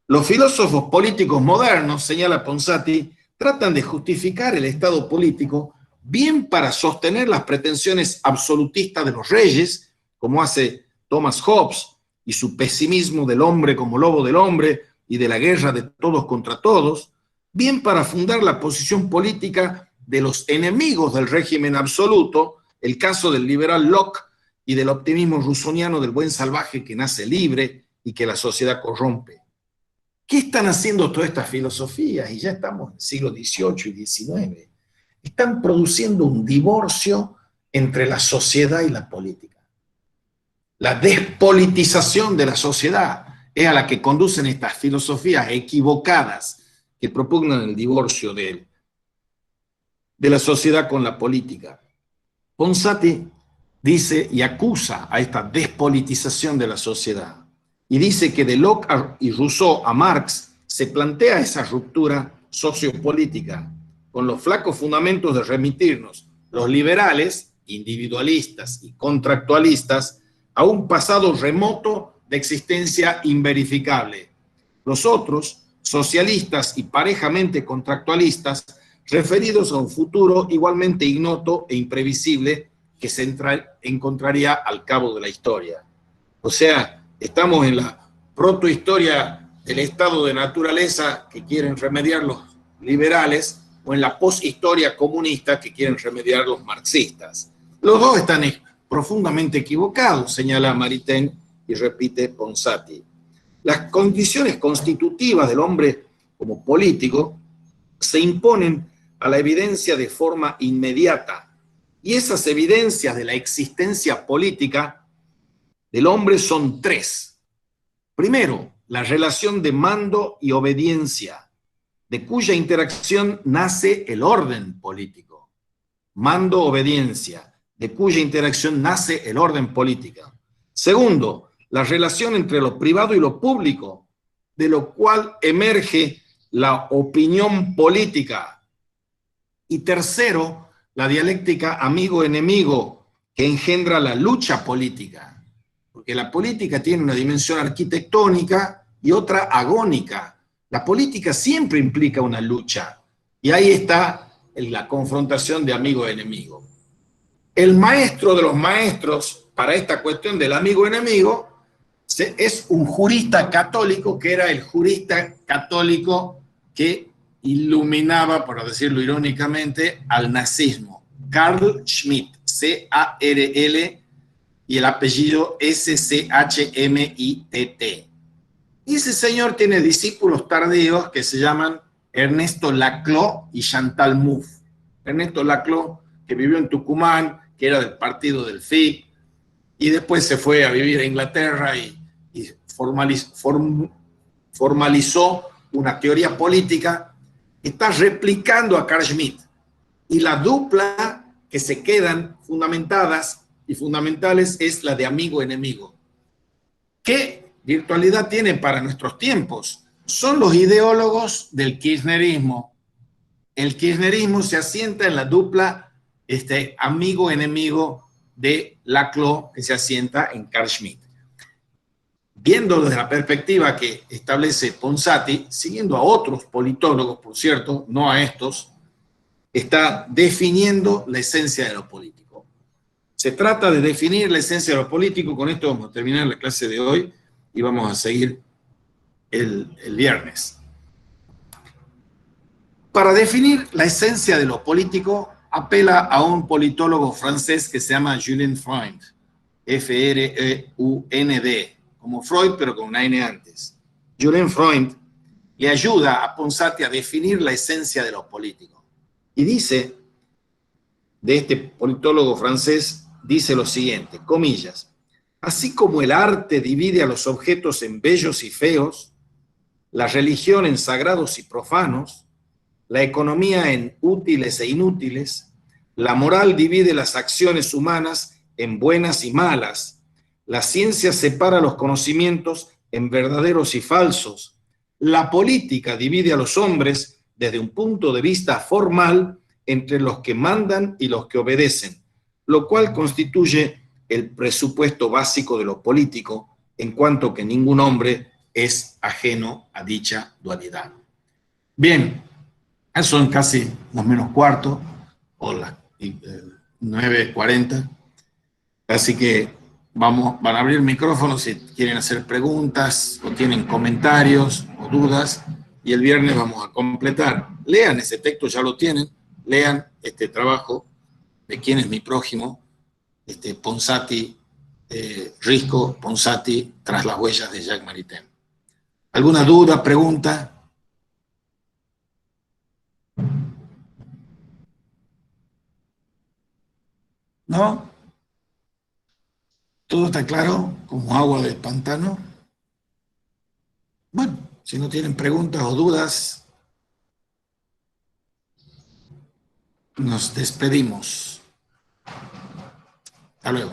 Los filósofos políticos modernos, señala Ponsati, tratan de justificar el estado político bien para sostener las pretensiones absolutistas de los reyes, como hace Thomas Hobbes, y su pesimismo del hombre como lobo del hombre y de la guerra de todos contra todos, bien para fundar la posición política de los enemigos del régimen absoluto, el caso del liberal Locke y del optimismo rousseauiano del buen salvaje que nace libre y que la sociedad corrompe. ¿Qué están haciendo todas estas filosofías? Y ya estamos en el siglo XVIII y XIX. Están produciendo un divorcio entre la sociedad y la política. La despolitización de la sociedad es a la que conducen estas filosofías equivocadas que propugnan el divorcio de la sociedad con la política. Ponsati dice y acusa a esta despolitización de la sociedad y dice que de Locke y Rousseau a Marx se plantea esa ruptura sociopolítica con los flacos fundamentos de remitirnos los liberales, individualistas y contractualistas a un pasado remoto de existencia inverificable. Los otros, socialistas y parejamente contractualistas, referidos a un futuro igualmente ignoto e imprevisible que se encontraría al cabo de la historia. O sea, estamos en la protohistoria del estado de naturaleza que quieren remediar los liberales o en la poshistoria comunista que quieren remediar los marxistas. Los dos están profundamente equivocados, señala Maritain y repite Ponsati. Las condiciones constitutivas del hombre como político se imponen a la evidencia de forma inmediata, y esas evidencias de la existencia política del hombre son tres. Primero, la relación de mando y obediencia, de cuya interacción nace el orden político. Mando-obediencia, de cuya interacción nace el orden político. Segundo, la relación entre lo privado y lo público, de lo cual emerge la opinión política. Y tercero, la dialéctica amigo-enemigo, que engendra la lucha política. Porque la política tiene una dimensión arquitectónica y otra agónica. La política siempre implica una lucha. Y ahí está la confrontación de amigo-enemigo. El maestro de los maestros para esta cuestión del amigo-enemigo Es un jurista católico que era el jurista católico que iluminaba, por decirlo irónicamente, al nazismo. Carl Schmitt, C-A-R-L, y el apellido S-C-H-M-I-T-T. Y ese señor tiene discípulos tardíos que se llaman Ernesto Laclau y Chantal Mouffe. Ernesto Laclau, que vivió en Tucumán, que era del partido del FIP, y después se fue a vivir a Inglaterra y formalizó una teoría política, está replicando a Carl Schmitt. Y la dupla que se quedan fundamentadas y fundamentales es la de amigo-enemigo. ¿Qué virtualidad tiene para nuestros tiempos? Son los ideólogos del kirchnerismo. El kirchnerismo se asienta en la dupla amigo-enemigo de Laclau, que se asienta en Carl Schmitt. Viendo desde la perspectiva que establece Ponsati, siguiendo a otros politólogos, por cierto, no a estos, está definiendo la esencia de lo político. Se trata de definir la esencia de lo político. Con esto vamos a terminar la clase de hoy y vamos a seguir el viernes. Para definir la esencia de lo político, apela a un politólogo francés que se llama Julien Freund, F-R-E-U-N-D, como Freud, pero con una N antes. Julien Freund le ayuda a Ponsati a definir la esencia de lo político. Y dice, de este politólogo francés, dice lo siguiente, comillas, así como el arte divide a los objetos en bellos y feos, la religión en sagrados y profanos, la economía en útiles e inútiles, la moral divide las acciones humanas en buenas y malas, la ciencia separa los conocimientos en verdaderos y falsos, la política divide a los hombres desde un punto de vista formal entre los que mandan y los que obedecen, lo cual constituye el presupuesto básico de lo político, en cuanto que ningún hombre es ajeno a dicha dualidad. Bien, son casi los menos cuarto, o las 9:40, así que van a abrir el micrófono si quieren hacer preguntas o tienen comentarios o dudas, y el viernes vamos a completar. Lean ese texto, ya lo tienen, lean este trabajo de quién es mi prójimo, Ponsati, Risco, Ponsati, tras las huellas de Jacques Maritain. ¿Alguna duda, pregunta? ¿No? ¿Todo está claro? ¿Como agua del pantano? Bueno, si no tienen preguntas o dudas, nos despedimos. Hasta luego.